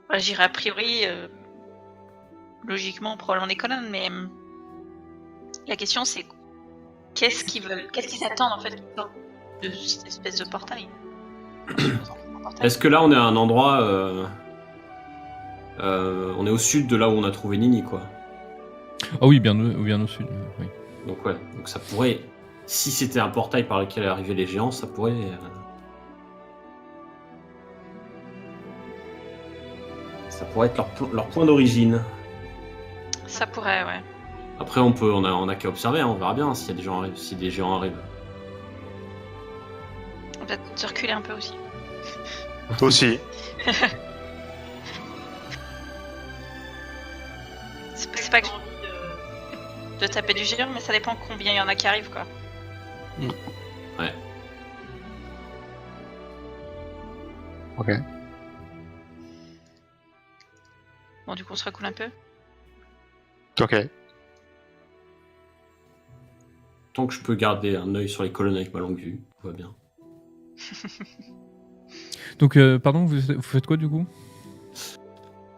Enfin, j'irais a priori, logiquement, probablement des colonnes, mais la question c'est qu'est-ce qu'ils attendent en fait de cette espèce de portail. Est-ce que là on est à un endroit... on est au sud de là où on a trouvé Nini, quoi. Ah oui, bien au sud. Oui. Donc ouais, donc ça pourrait... Si c'était un portail par lequel arrivaient les géants, ça pourrait... Ça pourrait être leur point d'origine. Ça pourrait, ouais. Après, on a qu'à observer, hein, on verra bien si des géants arrivent. On va peut-être reculer un peu aussi. Aussi. C'est pas que j'ai envie de taper du géant, mais ça dépend combien il y en a qui arrivent, quoi. Ouais. Ok. Bon, du coup, on se recoule un peu. Ok. Tant que je peux garder un œil sur les colonnes avec ma longue vue, tout va bien. Donc, pardon, vous faites quoi du coup?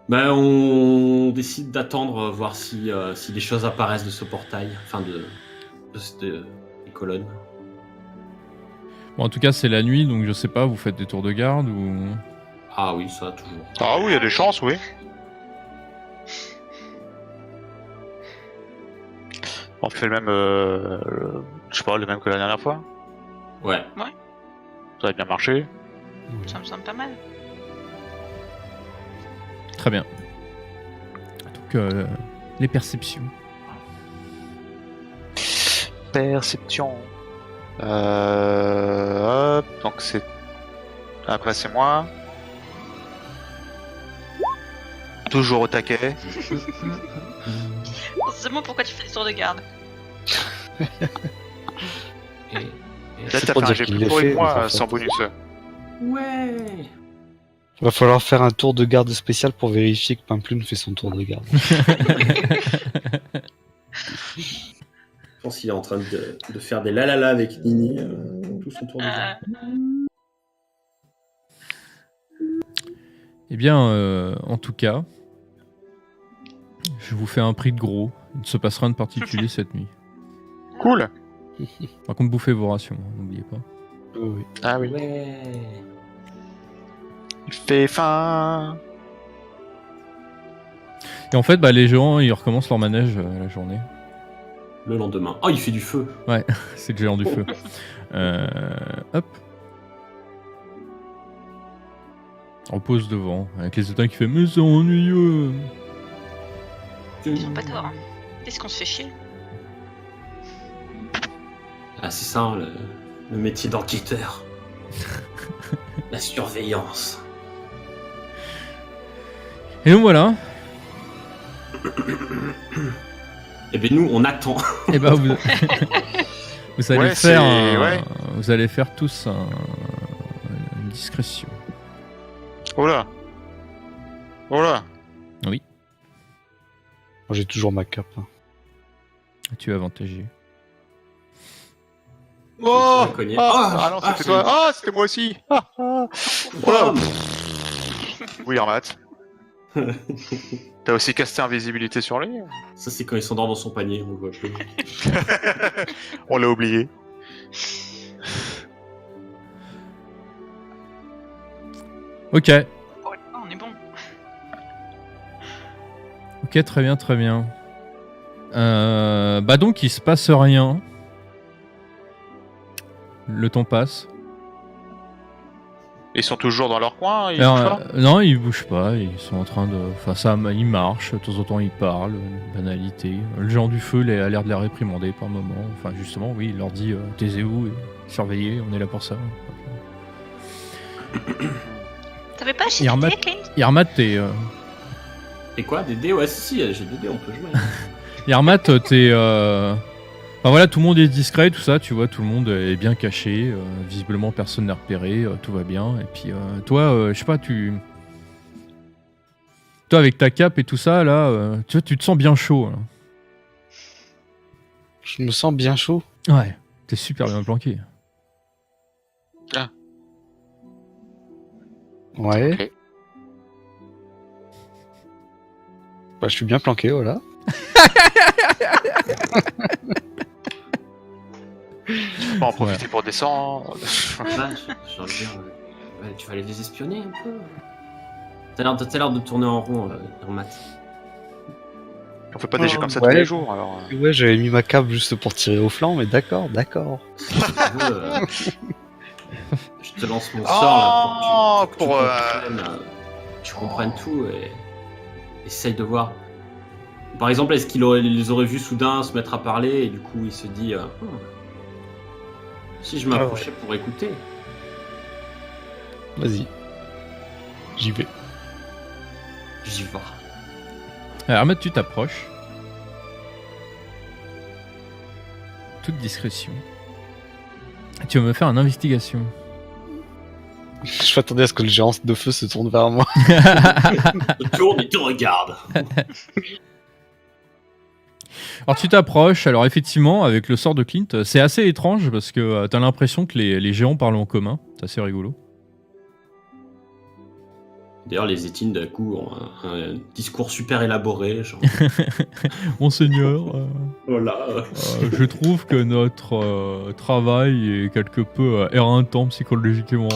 Ben, on décide d'attendre, voir si des choses apparaissent de ce portail, enfin des colonnes. Bon, en tout cas, c'est la nuit, donc je sais pas, vous faites des tours de garde ou... Ah oui, ça, toujours. Ah oui, il y a des chances, oui. On fait le même, je sais pas, le même que la dernière fois. Ouais. Ça a bien marché. Ça me semble pas mal. Très bien. Donc, les perceptions. Perception. Hop, donc c'est... Après c'est moi. Toujours au taquet. On se demande pourquoi tu fais des tours de garde. Et... Là t'as fait un jet plus pourri que moi, sans bonus. Ouais. Va falloir faire un tour de garde spécial pour vérifier que Pimplume fait son tour de garde. Je pense qu'il est en train de faire des lalala avec Nini tout son tour de garde. Eh bien, en tout cas, je vous fais un prix de gros. Il ne se passe rien de particulier cette nuit. Cool. Par contre, bouffez vos rations, hein, n'oubliez pas. Oui. Ah oui. Ouais. Il fait faim. Et en fait, bah, les géants, ils recommencent leur manège la journée. Le lendemain. Oh, il fait du feu. Ouais, c'est le géant du feu. Hop. On pose devant, avec les éteints qui fait « Mais c'est ennuyeux !» Ils ont pas tort. Hein. Qu'est-ce qu'on se fait chier? Ah, c'est ça, hein, le métier d'enquêteur. La surveillance. Et donc voilà. Et bien nous, on attend. Et bah vous, vous allez Ouais, faire, c'est- ouais. vous allez faire tous une discrétion. Oh là. Oh là. Oui, Moi, j'ai toujours ma cape. Hein. tu es avantagé. Oh, Je vais cogner. ah non, c'était toi. Ah, c'était moi aussi. Ah, ah. Oh là. Oui, Armat. T'as aussi casté invisibilité sur lui. Ça, c'est quand il s'endort dans son panier, on le voit plus. On l'a oublié. Ok, Pour le moment, on est bon. ok, très bien, très bien. Bah donc il se passe rien. Le temps passe. Ils sont toujours dans leur coin. Ils Alors, bougent pas. non, ils bougent pas. Ils sont en train de. Enfin, ça, ils marchent. De temps en temps, ils parlent. Une banalité. Le géant du feu a l'air de les réprimander par moment. Enfin, justement, oui, il leur dit taisez-vous et surveillez. On est là pour ça. T'avais pas acheté Irma, des dés, Clint? Irmat, t'es. Et quoi, des dés? Ouais, si, j'ai des dés, on peut jouer. Irmat, t'es. Enfin voilà, tout le monde est discret, tout ça, tu vois, tout le monde est bien caché. Visiblement, personne n'est repéré. Tout va bien. Et puis, toi, je sais pas, Toi, avec ta cape et tout ça, là, tu vois, tu te sens bien chaud. Là. Je me sens bien chaud. Ouais, t'es super bien planqué. Ouais. Ok. Bah, je suis bien planqué, voilà. Tu peux pas en profiter pour descendre. Ouais, j'ai envie de dire, ouais, tu vas aller les espionner un peu. T'as l'air de tourner en rond, Irmat. On fait pas des jeux comme ça Ouais. tous les jours, alors. Ouais, j'avais mis ma cape juste pour tirer au flanc, mais d'accord. Si tu veux, je te lance mon sort là pour que tu comprennes tout et essaye de voir. Par exemple, est-ce qu'il les aurait vus soudain se mettre à parler et du coup il se dit si je m'approchais pour écouter. Vas-y. J'y vais. J'y vais. Alors, Ahmed, tu t'approches. Toute discrétion. Tu vas me faire une investigation. Je m'attendais à ce que le géant de feu se tourne vers moi. Il tourne et te regarde. Alors tu t'approches, alors effectivement avec le sort de Clint, c'est assez étrange parce que t'as l'impression que les géants parlent en commun, c'est assez rigolo. D'ailleurs, les Étines d'un coup ont un discours super élaboré, genre. Monseigneur, Voilà. je trouve que notre travail est quelque peu éreintant psychologiquement.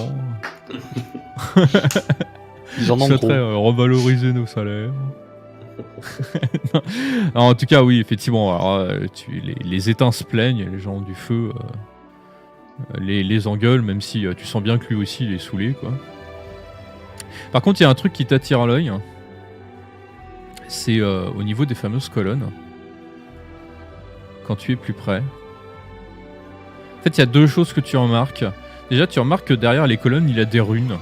Ils en Je ont souhaiterais gros. revaloriser nos salaires. Non. Alors, en tout cas, oui, effectivement, alors, les éteints se plaignent, les gens du feu les engueulent, même si tu sens bien que lui aussi il est saoulé, quoi. Par contre, il y a un truc qui t'attire à l'œil, c'est au niveau des fameuses colonnes. Quand tu es plus près. En fait, il y a deux choses que tu remarques. Déjà, tu remarques que derrière les colonnes, il y a des runes.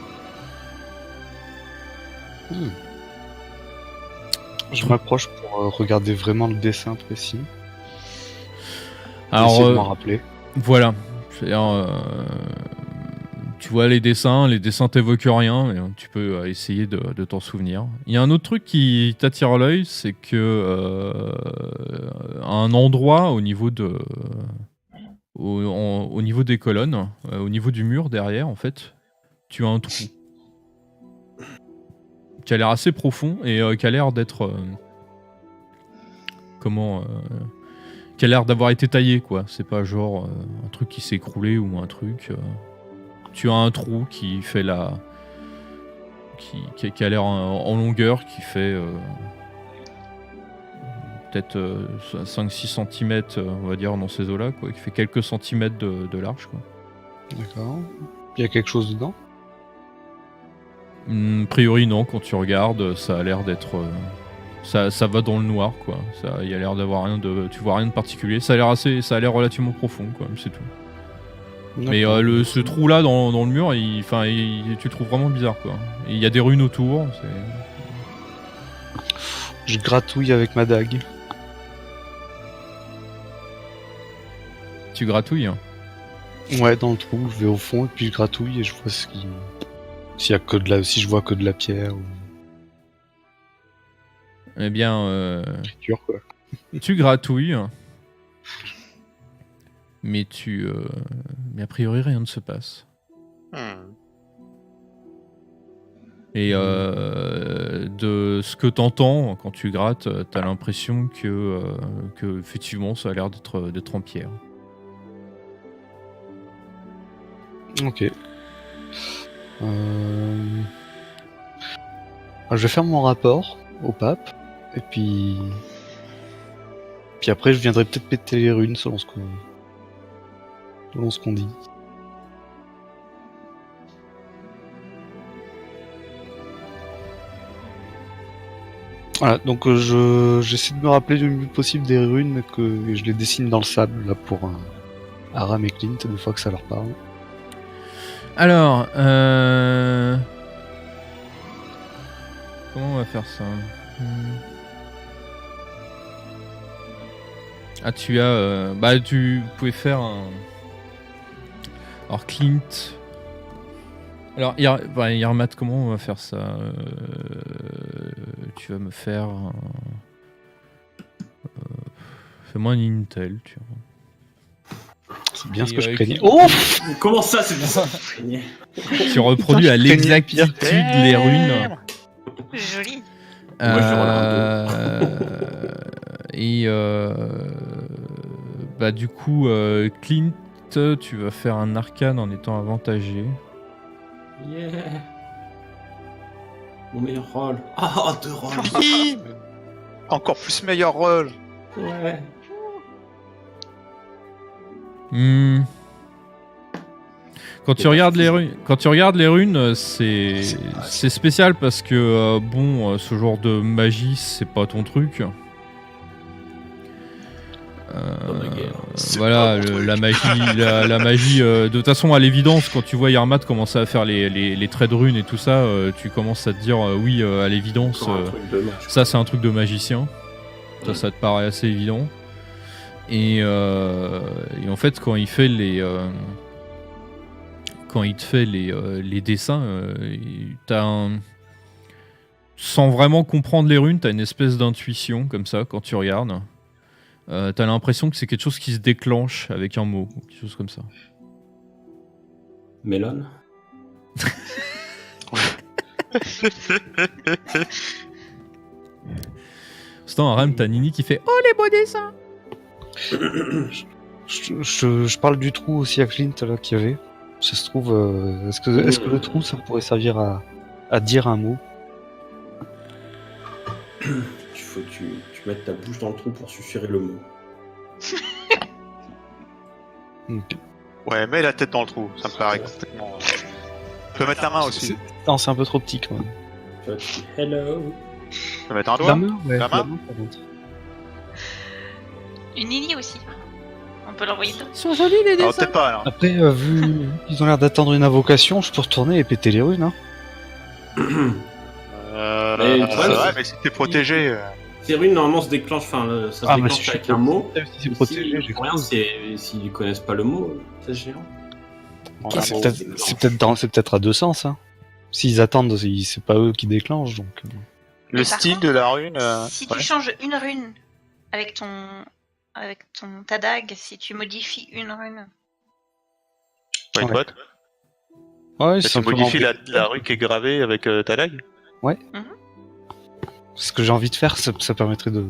Je m'approche pour regarder vraiment le dessin précis. Alors, Essayer de m'en rappeler. voilà. C'est-à-dire, tu vois les dessins t'évoquent rien, mais tu peux essayer de t'en souvenir. Il y a un autre truc qui t'attire à l'œil, c'est que à un endroit au niveau au niveau des colonnes, au niveau du mur derrière, en fait, tu as un trou qui a l'air assez profond et qui a l'air d'être qui a l'air d'avoir été taillé, quoi. C'est pas genre un truc qui s'est écroulé ou un truc. Tu as un trou qui fait qui a l'air en longueur, qui fait peut-être 5-6 cm, on va dire, dans ces eaux-là, quoi, qui fait quelques centimètres de large, quoi. D'accord. Il y a quelque chose dedans? A priori, non, quand tu regardes, ça a l'air d'être. Ça va dans le noir, quoi. Il y a l'air d'avoir rien de. Tu vois rien de particulier. Ça a l'air relativement profond, quoi, c'est tout. Mais ce trou-là dans le mur, tu le trouves vraiment bizarre, quoi. Il y a des runes autour. Je gratouille avec ma dague. Tu gratouilles, hein. Ouais, dans le trou, je vais au fond et puis je gratouille et je vois si je vois que de la pierre ou Eh bien, écriture, quoi. tu gratouilles, mais mais a priori rien ne se passe. Et de ce que t'entends quand tu grattes, t'as l'impression que effectivement ça a l'air d'être en pierre. Ok. Je vais faire mon rapport au pape et puis après je viendrai peut-être péter les runes selon ce qu'on dit. Voilà, donc j'essaie de me rappeler du mieux possible des runes que je les dessine dans le sable là pour Aram et Clint une fois que ça leur parle. Alors, comment on va faire ça? Ah, tu pouvais faire un. Alors, Clint. Alors, Yarmat, comment on va faire ça? Tu vas me faire un. Fais-moi un Intel, tu vois. C'est bien ce Et, que je craignais. Clint- Oh Comment ça, c'est ça? Tu reproduis à je craignais l'exactitude les runes. Joli. Moi, je roule un Et bah du coup, Clint, tu vas faire un arcane en étant avantagé. Yeah. Mon meilleur rôle. Ah, 2 rôles. Oui. Encore plus meilleur rôle. Ouais. Hmm. Quand tu regardes les runes, c'est spécial parce que ce genre de magie, c'est pas ton truc. Voilà, la magie. De toute façon, à l'évidence, quand tu vois Yarmat commencer à faire les traits de runes et tout ça, tu commences à te dire oui, à l'évidence, ça c'est un truc de magicien. Ça te paraît assez évident. Et en fait, quand il fait te fait les dessins, sans vraiment comprendre les runes, t'as une espèce d'intuition comme ça quand tu regardes. T'as l'impression que c'est quelque chose qui se déclenche avec un mot, ou quelque chose comme ça. Melon. C'est un Aram, t'as Nini qui fait « Oh, les beaux dessins !» Je parle du trou aussi à Clint là qu'il y avait. Ça se trouve, est-ce que le trou ça pourrait servir à dire un mot? Il faut que tu mettes ta bouche dans le trou pour susurrer le mot. Ouais, mets la tête dans le trou, ça me paraît complètement... Tu peux mettre la main aussi. Non, c'est un peu trop petit quand même. Tu vois, tu dis hello. Tu peux mettre un doigt. La main, ouais, La main par contre. Une Nini aussi. On peut l'envoyer dedans. Ils sont jolis les Alors dessins. peut-être pas alors. Après, vu qu'ils ont l'air d'attendre une invocation, je peux retourner et péter les runes, hein. Mais, C'est vrai, mais si t'es protégé... Ces runes normalement se déclenchent, ça se déclenche avec un mot. Si c'est protégé, j'ai Pour rien, s'ils connaissent pas le mot, c'est géant. Ah, c'est peut-être à deux sens, hein. S'ils attendent, c'est pas eux qui déclenchent, donc... Le Par style contre, de la rune... Si ouais. tu changes une rune avec ta dague, si tu modifies une rune, Pas une Ouais. boîte. Ouais, Tu simplement... modifies la rune qui est gravée avec ta dague. Ce que j'ai envie de faire, ça permettrait de...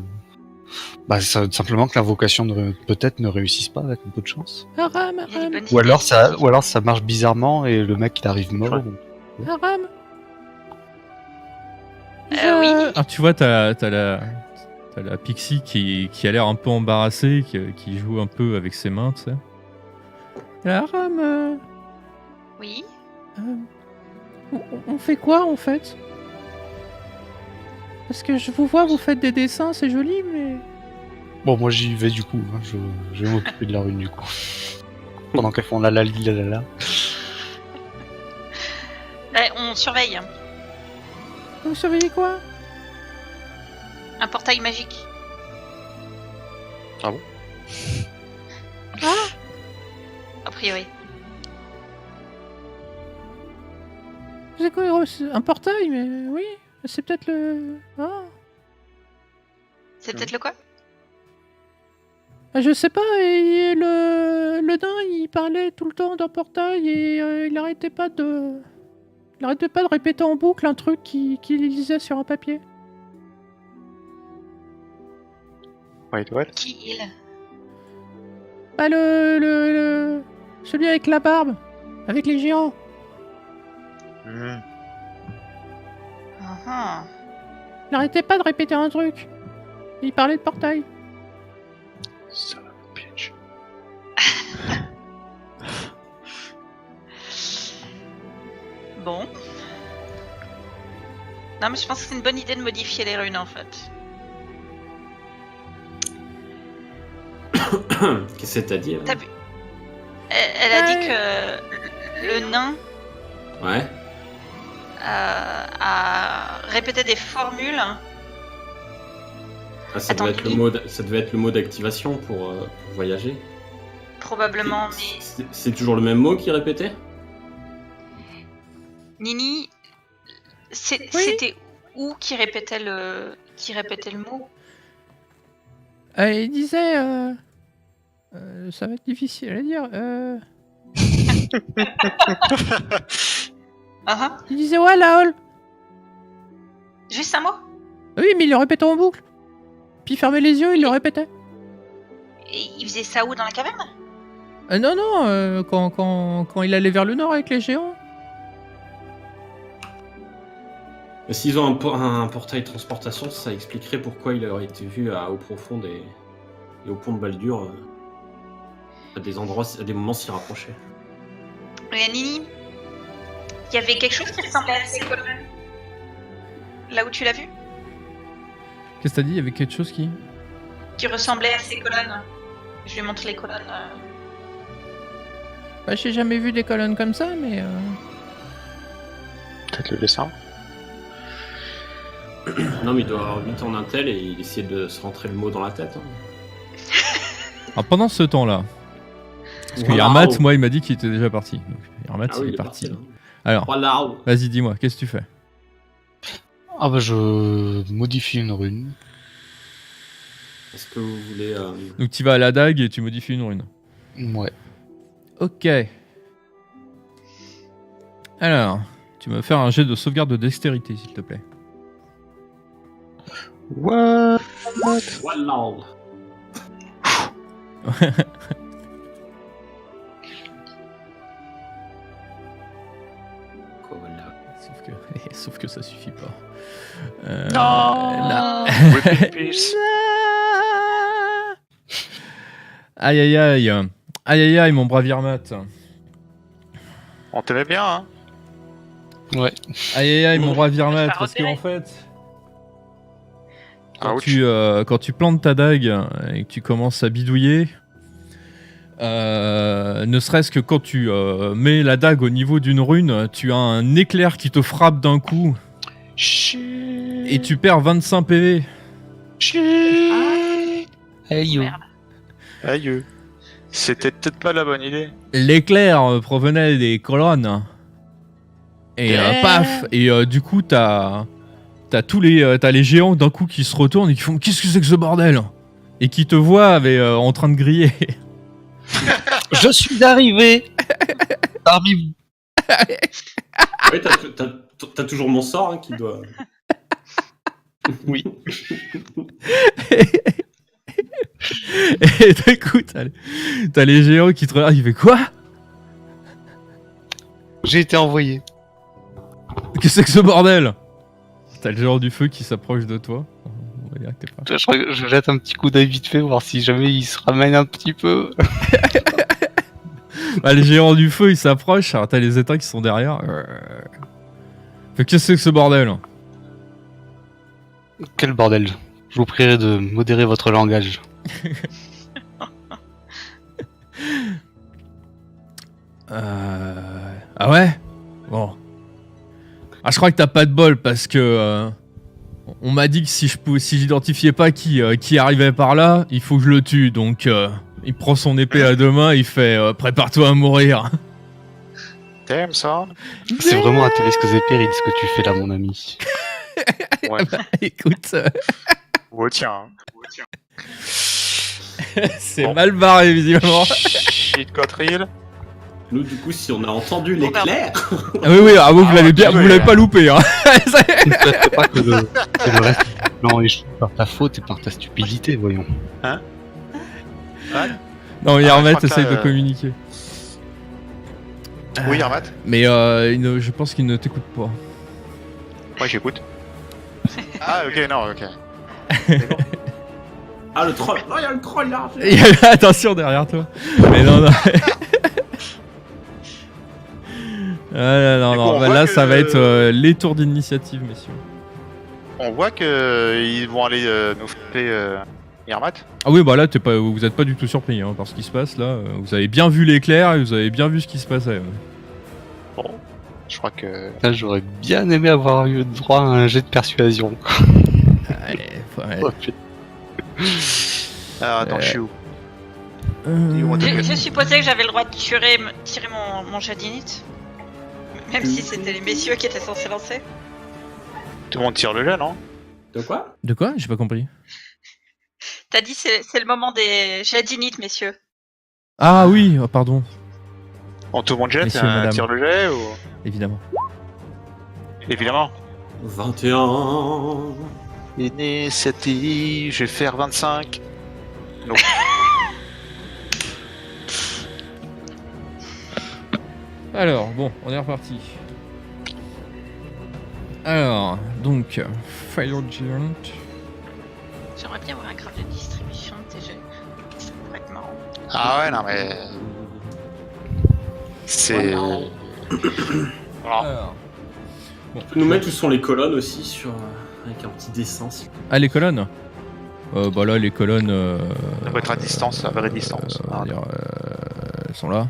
simplement que l'invocation peut-être ne réussisse pas avec un peu de chance. Aram, il y a des bonnes Ou alors idées. ça marche bizarrement et le mec il arrive mort. Ouais. donc- Aram. Oui. Ah, tu vois, t'as la Pixie qui a l'air un peu embarrassée, qui joue un peu avec ses mains, tu sais. Aram, Oui. on fait quoi en fait? Parce que je vous vois, vous faites des dessins, c'est joli, mais... Bon, moi j'y vais du coup, hein, je vais m'occuper de la rune du coup. Pendant qu'elles font la. On surveille. Vous surveillez quoi? Un portail magique. Ah bon? A priori. C'est quoi, un portail? Mais oui, c'est peut-être le... Ah. C'est peut-être le quoi? Je sais pas, et le nain, il parlait tout le temps d'un portail et il arrêtait pas de répéter en boucle un truc qu'il lisait sur un papier. Wait, what? Qui il? Bah celui avec la barbe, avec les géants. Ah. Il arrêtait pas de répéter un truc. Et il parlait de portail. Ça va, bitch. Bon. Non mais je pense que c'est une bonne idée de modifier les runes en fait. Qu'est-ce que t'as dit? T'as vu? Elle a dit que le nain Ouais. a répété des formules. Ah, ça devait être le mot d'activation pour voyager. Probablement, mais C'est toujours le même mot qu'il répétait? Nini, c'était où qui répétait le mot? Il disait... ça va être difficile à dire. Ah, Il disait ouais, la hall. juste un mot? Oui, mais il le répétait en boucle. Puis il fermait les yeux, il le répétait. Et il faisait ça où, dans la caverne? Non, quand il allait vers le nord avec les géants. S'ils ont un portail de transportation, ça expliquerait pourquoi il aurait été vu à eau profonde et au pont de Baldur à des endroits, à des moments s'y rapprocher. Et Nini, il y avait quelque chose qui ressemblait à ces colonnes. Là où tu l'as vu? Qu'est-ce que t'as dit? Il y avait quelque chose qui ressemblait à ces colonnes. Je lui montre les colonnes. Bah, j'ai jamais vu des colonnes comme ça, mais... Peut-être le dessin. Non, mais il doit avoir 8 ans d'intel et il essayait de se rentrer le mot dans la tête. Hein. Alors, pendant ce temps-là... Parce que Voilà. Yarmat, moi, il m'a dit qu'il était déjà parti. Donc, Yarmat, Ah oui, il est parti. là. Alors, Voilà. vas-y, dis-moi, qu'est-ce que tu fais? Ah bah je modifie une rune. Est-ce que vous voulez... Donc, tu vas à la dague et tu modifies une rune. Ouais. Ok. Alors, tu vas faire un jet de sauvegarde de dextérité, s'il te plaît. What? Voilà. Voilà. Sauf que ça suffit pas. Non. Rip in peace. Aïe aïe aïe. Aïe aïe aïe, mon brave Yarmat. On t'aimait bien, hein? Ouais. Aïe aïe aïe, mon brave Yarmat. Faire Parce que repérer. en fait, Ouch. quand tu plantes ta dague et que tu commences à bidouiller, ne serait-ce que quand tu mets la dague au niveau d'une rune, tu as un éclair qui te frappe d'un coup et tu perds 25 PV. Hey yo. Merde. Aïe. C'était peut-être pas la bonne idée. L'éclair provenait des colonnes. Et paf. Et du coup, t'as les géants d'un coup qui se retournent et qui font qu'est-ce que c'est que ce bordel? Et qui te voient en train de griller. Je suis arrivé parmi vous. Oui, t'as toujours mon sort hein, qui doit... Oui. Et d'un coup, t'as les géants qui te regardent, ils font quoi? J'ai été envoyé. Qu'est-ce que c'est que ce bordel? T'as le géant du feu qui s'approche de toi. On va dire que t'es pas. Je crois que je jette un petit coup d'œil vite fait, voir si jamais il se ramène un petit peu. Bah, les géants du feu ils s'approchent, alors t'as les états qui sont derrière. Fait qu'est-ce que c'est que ce bordel? Quel bordel. Je vous prierai de modérer votre langage. Ah ouais? Bon. Ah, je crois que t'as pas de bol parce que on m'a dit que si j'identifiais pas qui arrivait par là, il faut que je le tue. Donc il prend son épée à deux mains, il fait prépare-toi à mourir. Damn, ça. C'est vraiment à tes risques et périls ce que tu fais là, mon ami. Ouais. Écoute, Oh, tiens. c'est Bon. mal barré visiblement. Shit got real. Nous, du coup, si on a entendu l'éclair... Ah oui, ah, vous Ah, l'avez bien, ouais, vous l'avez ouais. pas loupé. Hein. Ne peut pas que le reste du plan échoue par ta faute et par ta stupidité, voyons. Non, je Yarmat crois que essaye là, de communiquer. Oui, Yarmat. Mais je pense qu'il ne t'écoute pas. Ouais, j'écoute. Ah, ok, non, ok. Ah, le troll. Non, il y a le troll là. Attention derrière toi. Mais non, non. Ah, non, Du coup, non, on bah, voit là que- ça va être les tours d'initiative, messieurs. On voit que ils vont aller nous faire Yarmat. Ah oui, bah là vous êtes pas du tout surpris hein, par ce qui se passe là. Vous avez bien vu l'éclair et vous avez bien vu ce qui se passait. Ouais. Bon, je crois que... Là, j'aurais bien aimé avoir eu droit à un jet de persuasion. Allez, ouais. Oh, putain. Ah, attends, je suis où? Je supposais que j'avais le droit de tirer mon jadinite. Même si c'était les messieurs qui étaient censés lancer. Tout le monde tire le jet, non? De quoi? De quoi? J'ai pas compris. T'as dit c'est le moment des jadinites, messieurs. Ah oui, oh, pardon, Bon, tout le monde jette, Messieurs, madame. tire le jet ou... évidemment. Évidemment. 21... Initiative, je vais faire 25. Non. Alors, bon, on est reparti. Alors, donc, Fire Giant. J'aimerais bien avoir un graphe de distribution de tes jeux. Ça pourrait être marrant. Ah ouais, non mais... C'est... Voilà. Alors, On peut nous mettre où sont les colonnes aussi, sur, avec un petit dessin. ah, les colonnes bah là, les colonnes... Ça va être à distance, à vraie distance. on va dire, elles sont là.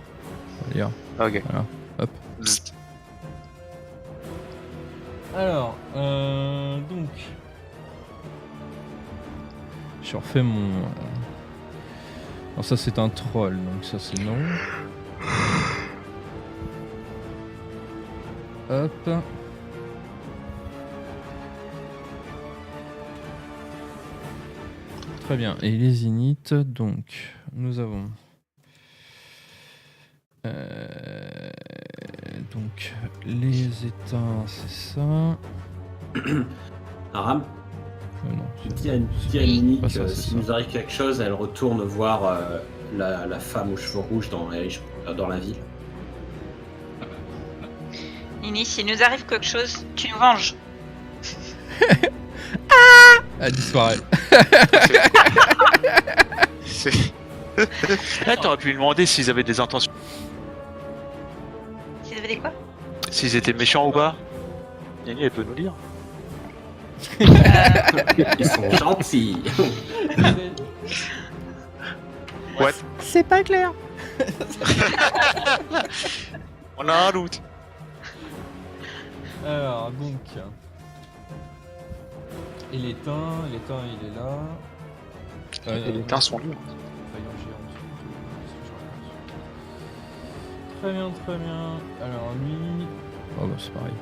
On va dire. Ok. Voilà. Hop. Bzzt. Alors, donc... Je refais mon... Alors ça c'est un troll, donc ça c'est non. Hop. Très bien. Et les inits, donc, nous avons... donc, les éteints, c'est ça. Aram, Non, tu dis à Nini Ah, que ça, c'est s'il ça. nous arrive quelque chose, elle retourne voir la femme aux cheveux rouges dans la ville. Nini, s'il nous arrive quelque chose, tu nous venges. elle disparaît. C'est... Là, t'aurais pu lui demander s'ils avaient des intentions. S'ils avaient des quoi? S'ils étaient méchants ou pas. Nini, elle peut nous lire. Ils sont gentils. What? C'est pas clair. On a un doute. Alors, donc... Et l'éteint, il est là. Et les teints sont durs. Très bien, très bien. Alors lui... Oh bah c'est pareil.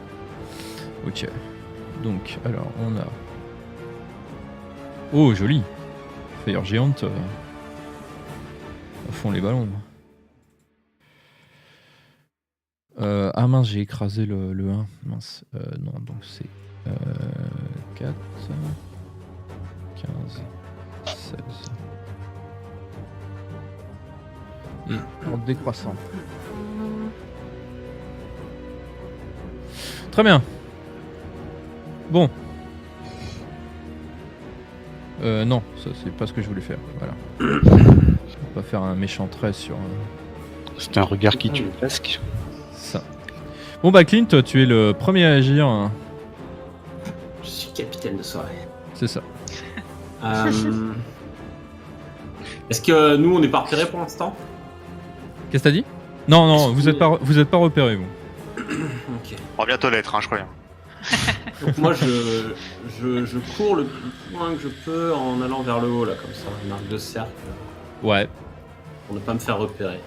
Ok. Donc, alors on a... Oh, joli. Fire Giant. À fond les ballons. Ah mince, j'ai écrasé le 1. Mince. Non, donc c'est 4, 15, 16. Et ordre décroissant. Très bien. Bon. Non, ça c'est pas ce que je voulais faire. Voilà. On va faire un méchant trait sur C'était un regard qui tue presque. ça. Bon bah Clint, tu es le premier à agir. Hein. Je suis capitaine de soirée. C'est ça. Est-ce que nous on est pas repérés pour l'instant? Qu'est-ce que t'as dit? Non, non, Est-ce vous êtes pas repérés, vous. Ok. On va bientôt l'être, hein, je crois. Donc moi je cours le plus loin que je peux en allant vers le haut là comme ça, une arc de cercle, Ouais. pour ne pas me faire repérer.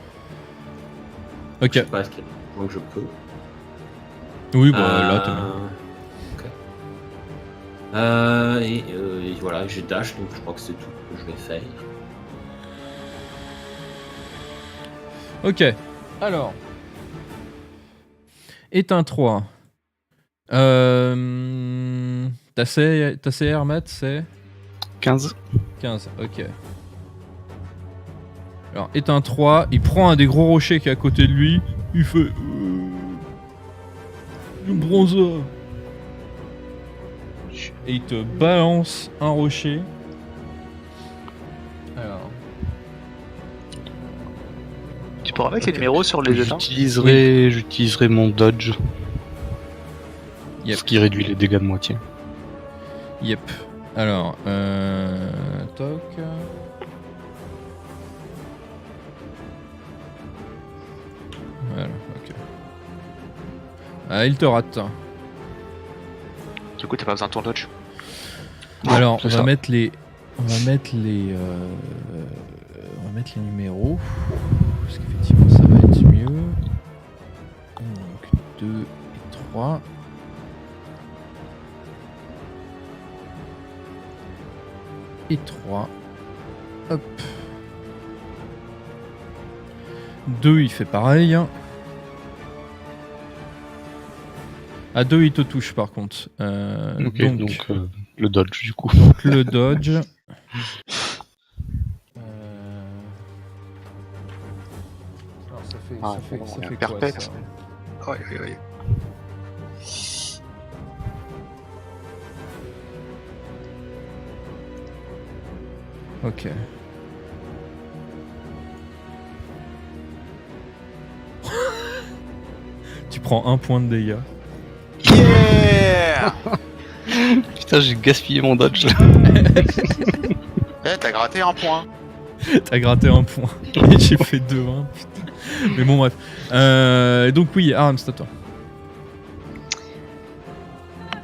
Ok. Je sais pas à quel point que je peux. Oui, bah là, t'as bien. Ok. Et voilà, j'ai dash, donc je crois que c'est tout que je vais faire. Ok. Alors. Éteint 3. Ta CR, Matt, c'est 15. 15, ok. Alors, éteint 3, il prend un des gros rochers qui est à côté de lui, il fait... du bronzer. Et il te balance un rocher. Alors... Tu peux remettre les numéros sur les éteints? J'utiliserai mon dodge. Yep. Ce qui réduit les dégâts de moitié. Yep. Alors, toc. Voilà, ok. Ah, il te rate. Du coup, t'as pas besoin de ton dodge. Alors, c'est on va ça. mettre les numéros. Parce qu'effectivement, ça va être mieux. Donc, 2 et 3. Et 3. Hop. 2, il fait pareil. À 2, il te touche par contre. Ok, donc Le dodge, du coup. Donc le dodge. Alors ça fait, Ah, ça fait, bon, ça il y a fait un quoi perpète. ça? Oui, oui, oui. Ok. Tu prends 1 point de dégâts. Yeah. Putain, j'ai gaspillé mon dodge. Eh, t'as gratté un point. T'as gratté 1 point. Et j'ai fait 2-1, putain. Mais bon, bref. Donc oui, Aram, c'est à toi.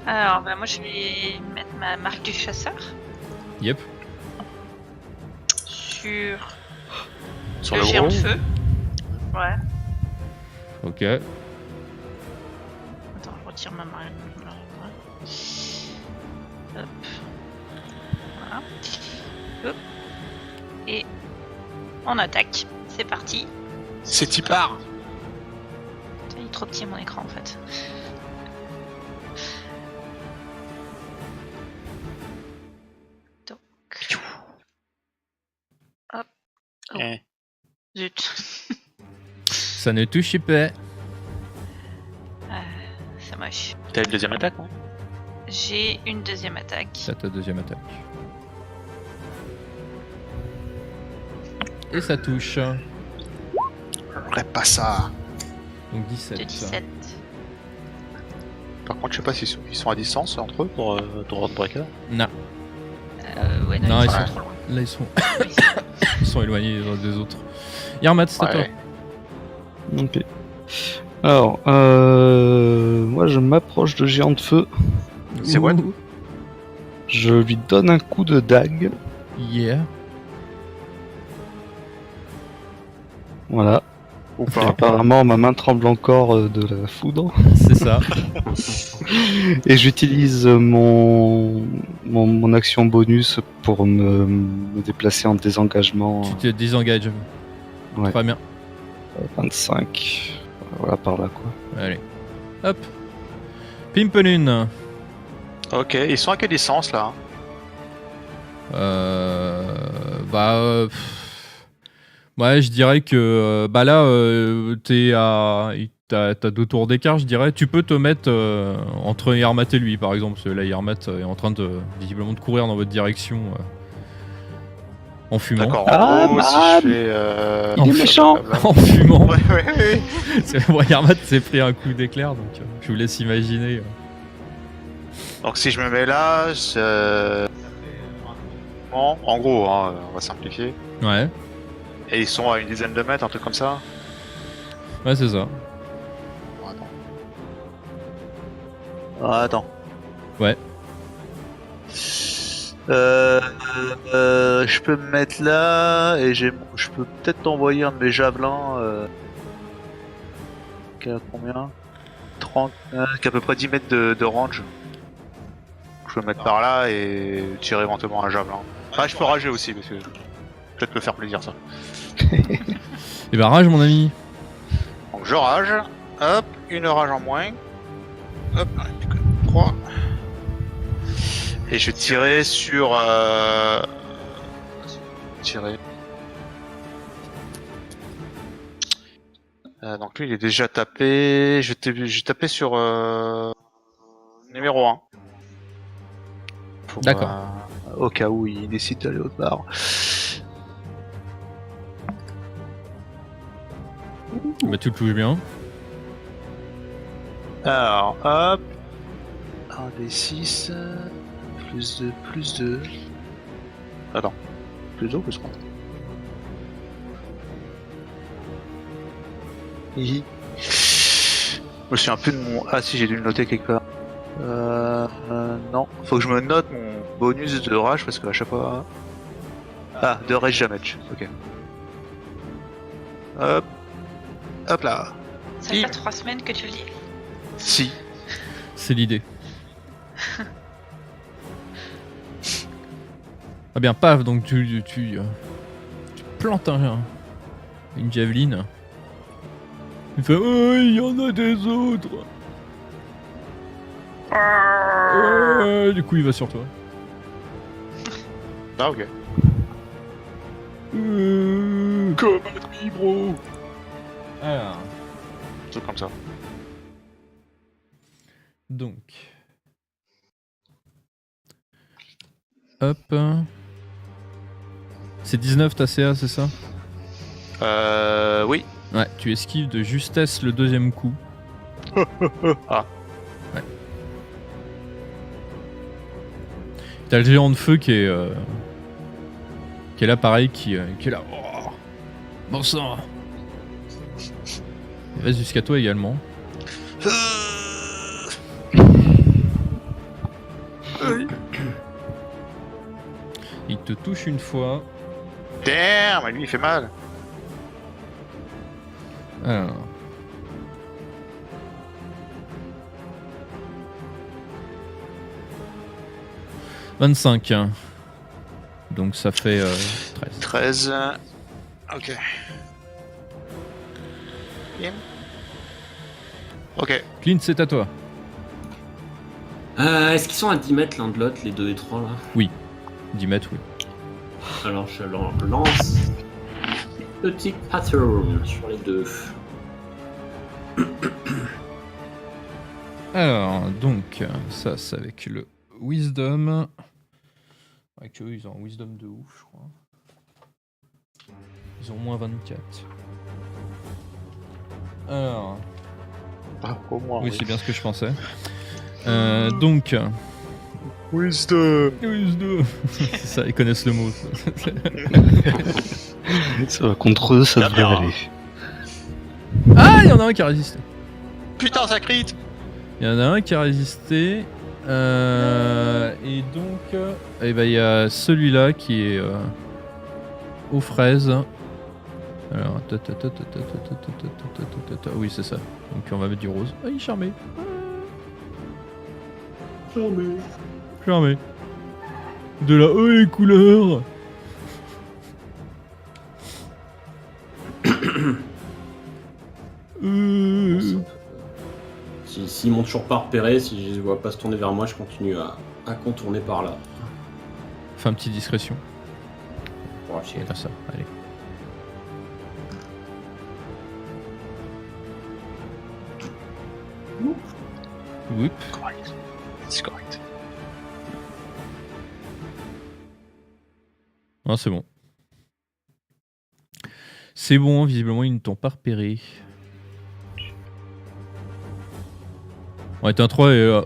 Alors, bah, moi je vais mettre ma marque du chasseur Yep. sur le géant de feu. Ouais. Ok. Attends, je retire ma marque. Hop. Voilà. Hop. Et on attaque. C'est parti. C'est Tipar. Il est trop petit mon écran en fait. Donc. Hop. Oh. Eh. Zut. Ça ne touche pas. C'est moche. T'as une deuxième attaque, non? J'ai une deuxième attaque. C'est ta deuxième attaque. Et ça touche. J'aurais pas ça. Donc 17. De 17. Par contre, je sais pas s'ils sont à distance entre eux pour Roadbreaker. Non. Ouais, Non, ils sont sont- trop loin. Là, ils sont éloignés les uns des autres. Yarmat, c'est à toi. Ouais. Ok. Alors, moi je m'approche de géant de feu. C'est what? Ouh. Je lui donne un coup de dague. Yeah. Voilà. Ou Et pas. apparemment, ma main tremble encore de la foudre. C'est ça. Et j'utilise mon action bonus pour me déplacer en désengagement. Tu te désengages. Ouais. Très bien. 25. Voilà, par là, quoi. Allez. Hop. Pimpelune. Ok, ils sont à quelle distance là? Ouais, je dirais que bah là, t'as 2 tours d'écart, je dirais. Tu peux te mettre entre Yarmat et lui, par exemple. Parce que là, Yarmat est en train de visiblement de courir dans votre direction en fumant. D'accord, Ah, en gros, si bah, je fais. il est méchant. En fumant. Ouais, ouais, ouais. C'est bon, Yarmat s'est pris un coup d'éclair, donc je vous laisse imaginer. Donc si je me mets là, en gros, hein, on va simplifier. Ouais, Et ils sont à une dizaine de mètres, un truc comme ça. ouais, c'est ça. Bon, attends. Ah, attends. Ouais. Je peux me mettre là et je peux peut-être t'envoyer un de mes javelins qui a combien 30, qui a à peu près 10 mètres de range. Je peux me mettre par là et tirer éventuellement un javelin. Ah, je peux rager aussi parce que peut-être me faire plaisir ça. Et bah, rage, mon ami. Donc je rage, hop, une rage en moins, hop, 3. Et je vais tirer sur... Tirer. Donc lui il est déjà tapé, je vais taper sur numéro 1. D'accord. Au cas où il décide d'aller autre part. Bah, tu le touches bien. Alors, hop. 1 des 6. Plus 2. Attends. Plus 2 ou plus 3? Hihi. Je me souviens plus de mon... Ah si, j'ai dû le noter quelque part. Non. Faut que je me note mon bonus de rage parce qu'à chaque fois... Ah, de rage damage. Ok. Hop. Hop là. Ça fait 3 semaines que tu le dis. Si. C'est l'idée. Ah bien, paf, donc tu plantes une javeline. Il fait oh, il y en a des autres. Du coup, il va sur toi. Ah, ok. Combatterie, bro. Alors, Un truc comme ça. donc. Hop. C'est 19 ta CA, c'est ça? Oui. Ouais, tu esquives de justesse le deuxième coup. Ah. Ouais. T'as le géant de feu qui est là pareil, qui est là. Oh, bon sang. Il reste jusqu'à toi également. Il te touche une fois. Damn, lui il fait mal. Alors. « 25. Donc ça fait 13. 13. Ok. Bim. Ok. Clint, c'est à toi. Est-ce qu'ils sont à 10 mètres l'un de l'autre, les 2 et 3 là? 10 mètres, oui. Alors je lance petit pattern sur les 2. Alors, donc, ça c'est avec le Wisdom. Ouais, qu'eux, ils ont un Wisdom de ouf, je crois. Ils ont moins 24. Alors, Ah, au moins. oui, c'est bien ce que je pensais. Donc, Wisdom. c'est ça, ils connaissent le mot. Ça va contre eux, ça devrait aller. Ah, il y en a un qui a résisté. Putain, ça crit. Il y en a un qui a résisté. Et donc, eh ben, il y a celui-là qui est aux fraises. Alors, oui, c'est ça. Donc, on va mettre du rose. Ah, il est charmé. Charmé. De la les couleurs. S'ils m'ont toujours pas repéré, si je les vois pas se tourner vers moi, je continue à contourner par là. Fais un petit discrétion. Pour acheter. Comme ça, allez. Whoop. Correct. C'est correct. Ah, c'est bon. C'est bon, visiblement ils ne t'ont pas repéré. Ouais, t'as un 3 et là,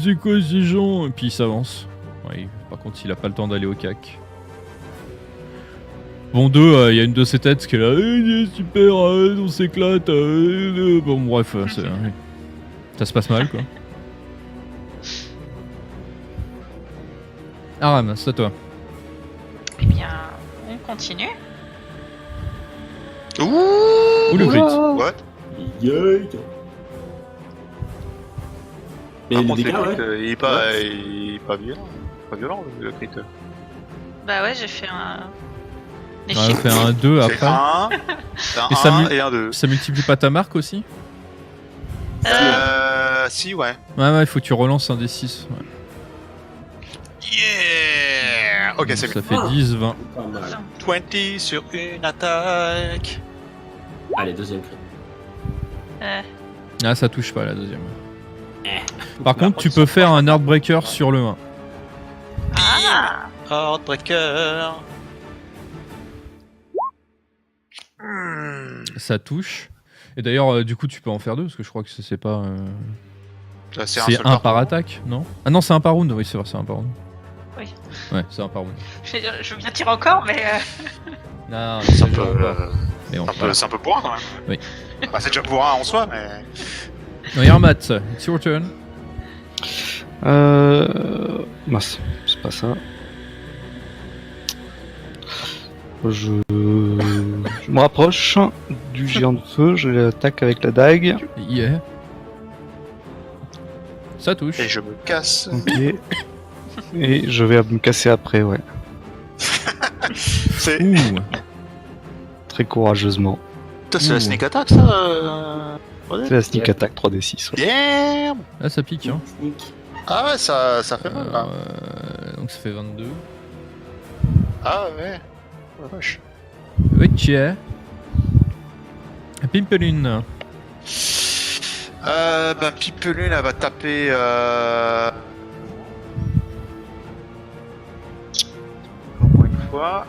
c'est quoi ces gens? Et puis il s'avance. Ouais, par contre, il a pas le temps d'aller au cac. Bon, 2, il y a une de ses têtes qui est là, super, on s'éclate. Bon, bref, ça se passe mal quoi. Aram, c'est à toi. Eh bien, on continue. Ouh, le crit. What? Mais Par les contre, dégâts, le ouais. crit, il est pas violent. Pas violent le crit. Bah ouais, j'ai fait un. On va faire un 2 C'est après. un Et ça 1 et un 2. Ça multiplie pas ta marque aussi? Si, ouais. Ouais, il faut que tu relances un des 6. Ouais. Yeah! Ok, c'est Ça bien. fait 10, 20. Pas mal. 20 sur une attaque. Allez, deuxième crit. Ah, ça touche pas la deuxième. Par contre, tu peux faire un Heartbreaker sur le 1. Ah Heartbreaker. Ça touche. Et d'ailleurs, du coup, tu peux en faire 2 parce que je crois que c'est pas. C'est C'est seul un par attaque, non? Ah non, c'est un par round. Oui, c'est vrai, c'est un par round. Oui. Ouais, c'est un par round. Je veux bien tirer encore, mais. Non, C'est un peu, Mais bon, c'est un peu pour un quand même. Oui. Bah, c'est déjà pour un en soi, mais. Non, Yarmat, it's your turn. Mince, c'est pas ça. Je me rapproche du géant de feu, je l'attaque avec la dague. Yeah. Ça touche. Et je me casse. Ok. Et je vais me casser après, ouais. C'est Ouh. Très courageusement. Putain, c'est la Ouh. sneak attack ça C'est la sneak attack 3d6. Ouais. Damn. Ah, ça pique, hein. Sneak. Ah ouais, ça fait mal là. Donc ça fait 22. Ah ouais. Oh, vache. Ok. Pimpelune. Pimpelune, elle va taper. Encore une fois.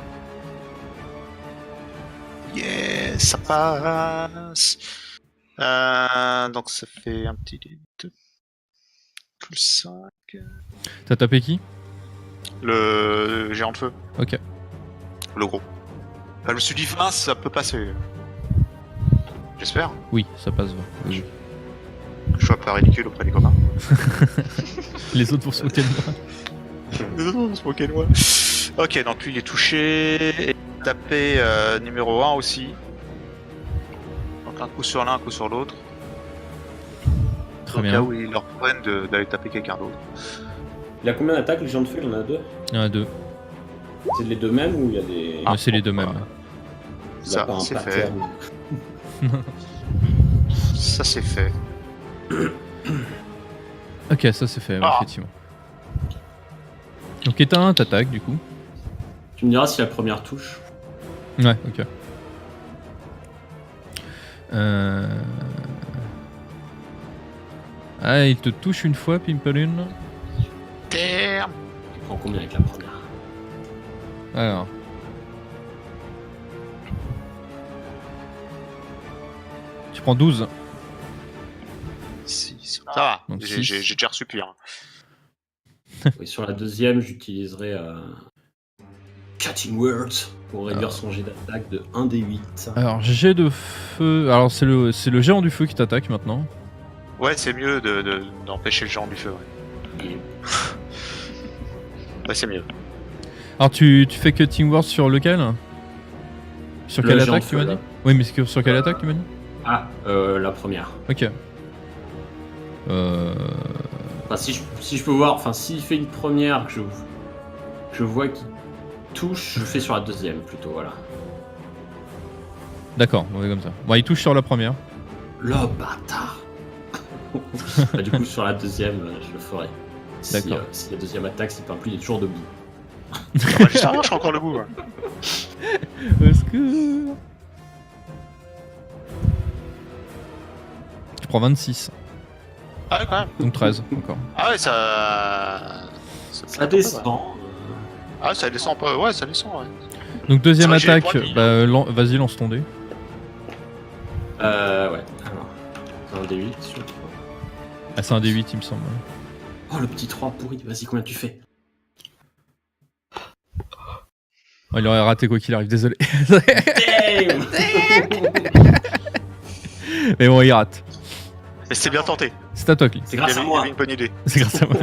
Yes, ça passe. Donc ça fait un petit 2 plus 5. T'as tapé qui? Le géant de feu. Ok. Le gros. Je me suis dit 20, ça peut passer. J'espère. Oui, ça passe. Oui. Que je sois pas ridicule auprès des copains. Les autres pour se moquer de moi. Les autres vont se moquer de moi. Ok, donc lui il est touché. Et tapé numéro 1 aussi. Donc un coup sur l'un, un coup sur l'autre. Très Au bien. cas où ils leur prennent d'aller taper quelqu'un d'autre. Il a combien d'attaques, les gens de feu? Il y en a 2. Il y en a 2. C'est les 2 mêmes ou il y a des. C'est les deux mêmes. Il y a Ça, pas un c'est fait. pattern. Ça c'est fait. Ok, ça c'est fait, ouais, Ah. effectivement. Donc éteins, t'attaques du coup. Tu me diras si la première touche. Ouais, ok. Ah, il te touche une fois, Pimpelune. Damn. Tu prends combien avec la première? Alors. Tu prends 12. 6. Ça va, Donc j'ai six. déjà reçu pire. Oui, sur la deuxième, j'utiliserai Cutting Words pour réduire son jet d'attaque de 1d8. Alors, jet de feu. Alors, c'est le géant du feu qui t'attaque maintenant. Ouais, c'est mieux d'empêcher le géant du feu. Ouais, Et ouais c'est mieux. Alors, tu fais cutting word sur lequel? Sur Le quelle géant attaque de tu feu, m'as là. dit? Oui, mais sur quelle attaque tu m'as dit? la première. Ok. Enfin, si je peux voir, enfin, s'il fait une première, que je vois qu'il touche, je fais sur la deuxième plutôt, voilà. D'accord, on va comme ça. Bon, il touche sur la première. Le bâtard. Bah, du coup, sur la deuxième, je le ferai. D'accord. Si la deuxième attaque, s'il parle plus, il est toujours debout. Ouais, je suis encore debout. Ouais. Est-ce que... Tu prends 26. Ah ouais, quand même. Donc 13 encore. Ah ouais, ça. Ça descend. Ah, ça descend pas. Ouais, ça descend, ouais. Donc deuxième C'est vrai que attaque, j'ai les points de vie, vas-y lance ton dé. Ouais. Alors, c'est un D8 sûr. Ah c'est un D8 il me semble. Oh, le petit 3 pourri. Vas-y, combien tu fais? Oh, il aurait raté quoi qu'il arrive, désolé. Damn. Mais bon il rate. Mais c'était bien tenté. C'est à toi Clint. C'est Il y grâce à avait moi. une bonne idée. C'est grâce à moi.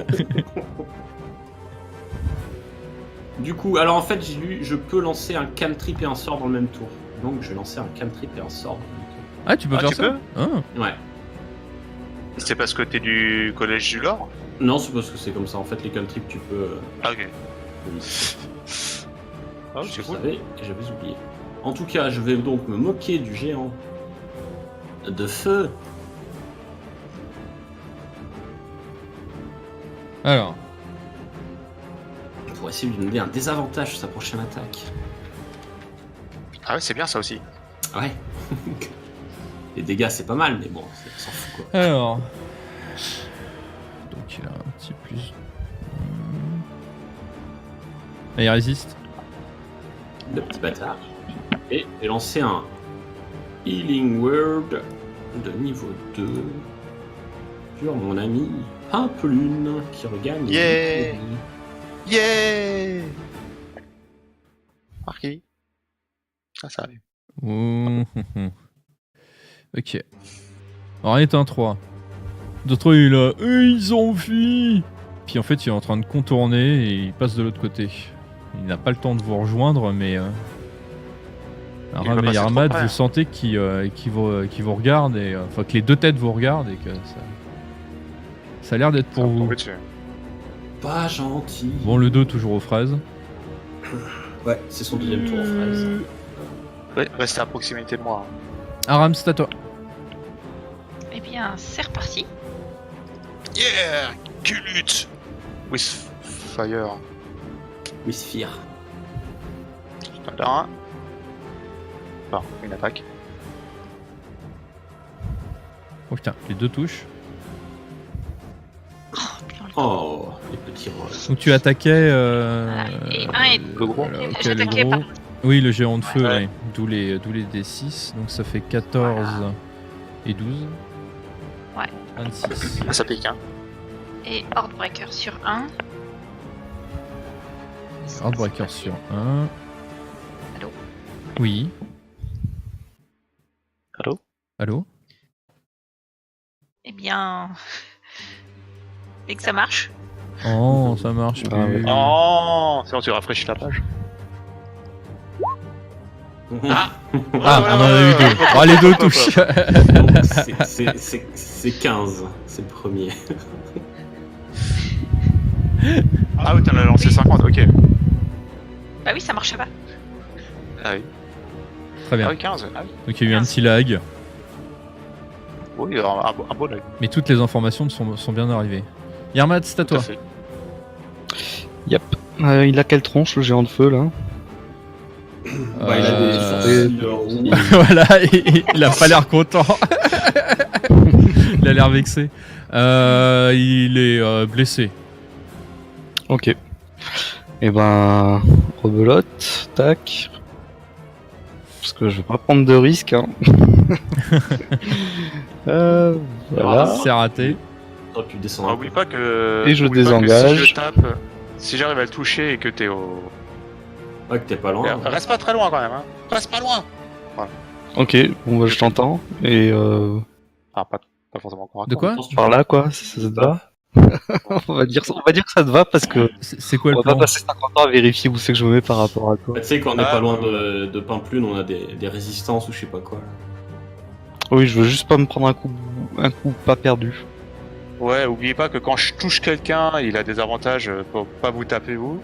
Du coup, alors en fait, j'ai lu, je peux lancer un cantrip et un sort dans le même tour. Donc, je vais lancer un cantrip et un sort dans le même tour. Ah tu peux Ah, faire tu ça peux Ah. Ouais. C'est parce que t'es du collège du lore? Non, c'est parce que c'est comme ça. En fait, les cantrips, tu peux. Ah, ok. Ah, Je c'est cool. savais et j'avais oublié. En tout cas, je vais donc me moquer du géant de feu. Alors. Pour essayer de lui donner un désavantage sur sa prochaine attaque. Ah ouais, c'est bien ça aussi. Ouais. Les dégâts, c'est pas mal, mais bon, on s'en fout quoi. Alors. Donc il a un petit plus. Et il résiste. Le petit bâtard. Et j'ai lancé un Healing Word de niveau 2 sur mon ami Pimpelune qui regagne. Yeah. Yeah. Par qui? Ah, ça arrive. Oh, ok. Alors il est un 3. D'autres il a. Ils ont fui. Puis en fait il est en train de contourner et il passe de l'autre côté. Il n'a pas le temps de vous rejoindre mais. va Aram et passer Yarmad, trop près. vous sentez qu'ils vous regardent et. Enfin que les deux têtes vous regardent et que ça. Ça a l'air d'être pour Ça va vous. tomber dessus. Pas gentil. Bon le 2 toujours aux fraises. Ouais, c'est son deuxième tour en fraise. Ouais, restez à proximité de moi. Aram c'est à toi. Eh bien, c'est reparti. Yeah. Culut. With fire. With fear. Là. Enfin, une attaque. Oh putain, les deux touches. Oh, les petits rôles. Donc tu attaquais. Et un et Le gros. ok, j'attaquais le par. gros. Oui, le géant de feu, Ouais. ouais. D'où les D6. Donc ça fait 14 et 12. Ouais. 26. Ça pique, hein. Et Hordebreaker sur 1. Heartbreaker sur 1. Allô? Oui. Allô? Allô? Eh bien. Et que ça marche. Oh, ça marche Ah plus. ouais. Oh, sinon tu rafraîchis la page. Ah, on en a eu deux. Oh, les deux touches. Donc, c'est 15, c'est le premier. Ah oui, t'en as lancé 50, ok. Bah oui, ça marchait pas. Ah oui. Très bien. Ah oui, 15. Ah oui. Donc il y a eu un 15. petit lag, Oui, un beau lag. mais toutes les informations sont bien arrivées. Yermat, c'est à Tout à toi. fait. Yep. Il a quelle tronche le géant de feu là? Bah, il a des sourcils roux. Voilà, il a pas l'air content. Il a l'air vexé. Il est blessé. Ok. Et ben, rebelote, tac. Parce que je vais pas prendre de risques. Hein. Voilà. C'est raté. T'aurais pu descendre un Oublie peu. pas que. Et je oublie pas que désengage. Si je tape, si j'arrive à le toucher et que t'es au. Ouais, que t'es pas loin. Reste pas très loin quand même, hein. Reste pas loin. Ok, bon bah je t'entends. Et Ah, pas forcément encore. De quoi? par là quoi, ça te va? on va dire que ça te va parce que C'est quoi on le va pas plan? passer 50 ans à vérifier où c'est que je me mets par rapport à toi. Bah, tu sais, quand on n'est Ah, pas loin de Pimplune, on a des résistances ou je sais pas quoi. Là. Oui, je veux juste pas me prendre un coup pas perdu. Ouais, oubliez pas que quand je touche quelqu'un, il a des avantages pour pas vous taper vous.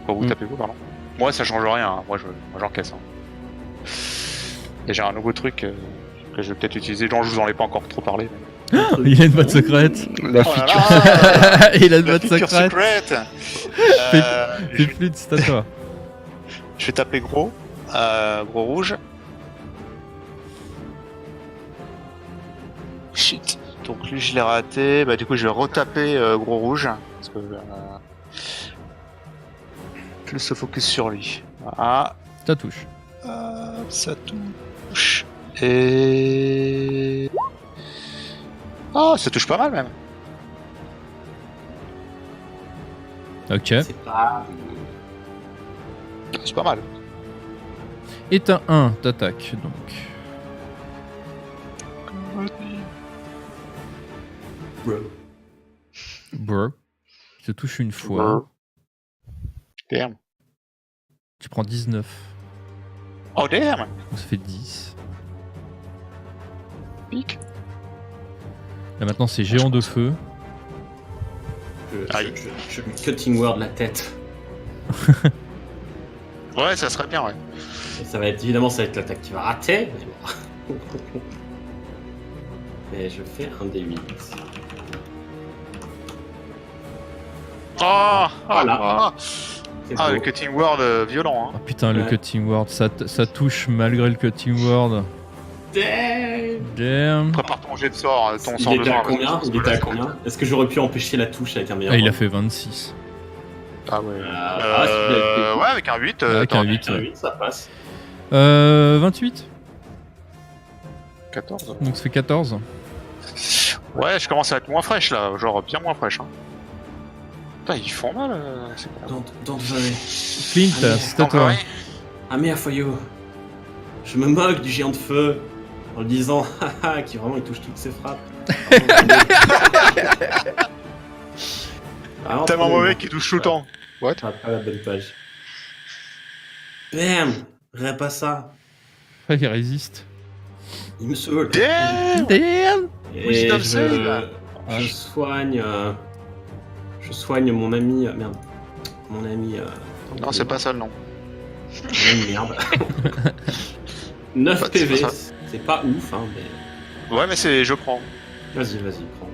Pour vous taper vous, pardon. Moi, ça change rien. Hein. Moi, j'encaisse. Hein. Et j'ai un nouveau truc que je vais peut-être utiliser. Genre, je vous en ai pas encore trop parlé. Mais... Il a une boîte secrète. La Oh là feature. là Il a une La boîte feature secrète. secret. Fais flûte, c'est à toi. Je vais taper gros. Gros rouge. Shit. Donc lui, je l'ai raté. Bah, du coup, je vais retaper gros rouge. Parce que... plus se focus sur lui. Voilà. Ça touche. Ça touche. Et... Oh, ça touche pas mal même. Ok. C'est pas. C'est pas mal. Et t'as 1, t'attaques donc. Bro. Brr. Tu te touches une fois. Damn. Tu prends 19. Oh damn. Donc ça fait 10. Pique. Là maintenant c'est géant de feu. Je lui cutting word la tête. Ouais, ça serait bien, ouais. Et ça va être évidemment ça va être l'attaque qui va rater. Mais, bon. Et je fais un D8. Oh, Voilà. C'est Ah, beau. le cutting word violent, Oh hein. putain, le Ouais. cutting word, ça touche malgré le cutting word. Damn. Damn. Prépare ton jet de sort, ton Il sort de était à sort. combien? Il était à combien? Est-ce que j'aurais pu empêcher la touche avec un meilleur? Ah, il a roll? fait 26. Ah ouais. Ouais, Ouais, avec un 8. Avec un 8. un 8, ça passe. 28. 14. Donc ça fait 14. Ouais, je commence à être moins fraîche là, genre bien moins fraîche. Hein. Putain, ils font mal. C'est pas Don't worry. Clint, c'est à toi. I'm here for you. Je me moque du géant de feu en le disant haha qui vraiment il touche toutes ses frappes. Vraiment Tellement trop mauvais nul. qu'il touche tout le temps. What? Ah, pas la bonne page. Bam! Rêve pas ça. Ah, il résiste. Il me saoule. Damn! Damn. Et Wisdom save. je soigne mon ami. Merde. Mon ami. Non, c'est pas ça le nom. Merde. 9 Bah, c'est PV. pas ça. C'est pas ouf, hein, mais. Ouais, mais c'est. Je prends. Vas-y, prends.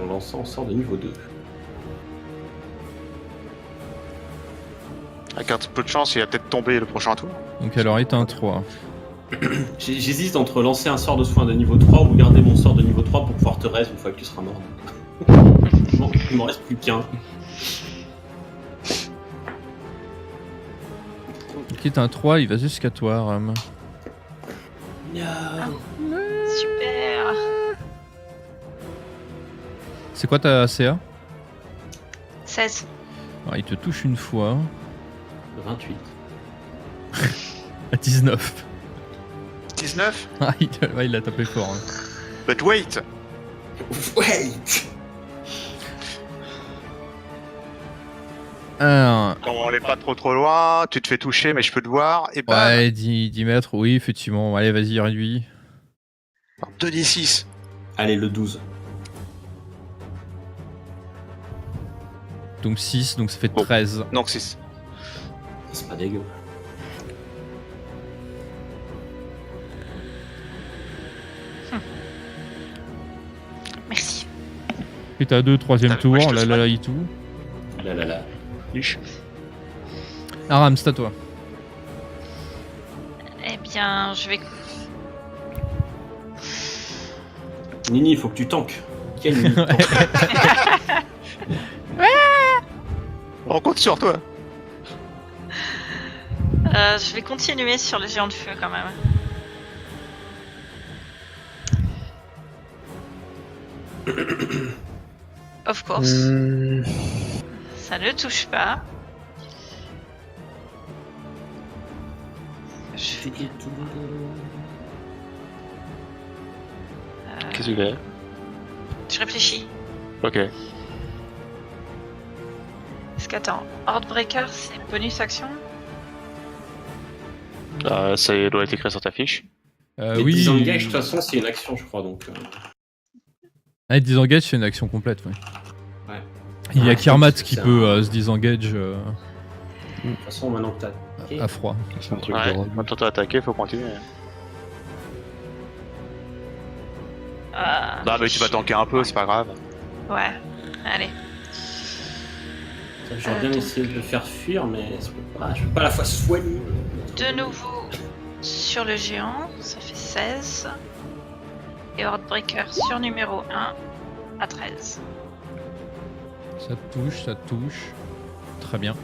On sort de niveau 2. Avec un peu de chance, il va peut-être tomber le prochain tour. Donc alors éteins 3. J'hésite entre lancer un sort de soin de niveau 3 ou garder mon sort de niveau 3 pour pouvoir te reste une fois que tu seras mort. Il m'en reste plus qu'un. Ok, éteins 3, il va jusqu'à toi, Ram. Super. C'est quoi ta CA? 16. Alors, il te touche une fois. 28. À 19. 19. Ah, il a tapé fort. Hein. But wait. Wait. Alors, Quand on est pas trop loin, tu te fais toucher, mais je peux te voir. Et bam. ouais, 10 mètres, oui, effectivement. Allez, vas-y, réduis. 2d6. Allez, le 12. Donc 6, donc ça fait Bon. 13. Donc 6. C'est pas dégueu. Merci. Et t'as 2, troisième Allez, tour, moi, je te là, soigne. là, et tout. Là. Liche. Aram, c'est à toi. Eh bien, je vais. Nini, il faut que tu tankes. Quel Nini On compte sur toi. Je vais continuer sur le géant de feu quand même. Of course. Ça ne touche pas. Je vais- Qu'est-ce que tu fais? Je réfléchis. Ok. Est-ce qu'attends, Heartbreaker c'est bonus action? Ça doit être écrit sur ta fiche. Les Oui. disengage, de toute façon, c'est une action, je crois. Donc, Ah, disengage, c'est une action complète, ouais. ouais. Il y a Ouais, Kermat c'est- qui c'est peut un- se disengage De toute façon, maintenant que t'as. à froid. C'est un truc Ouais, de robe. maintenant t'as attaqué, faut continuer. Bah, mais tu vas tanker un peu, c'est pas grave. Ouais, allez. J'aurais bien essayé de le faire fuir, mais je peux pas à la fois soigner. De nouveau sur le géant, ça fait 16. Et Heartbreaker sur numéro 1 à 13. Ça touche, ça touche. Très bien.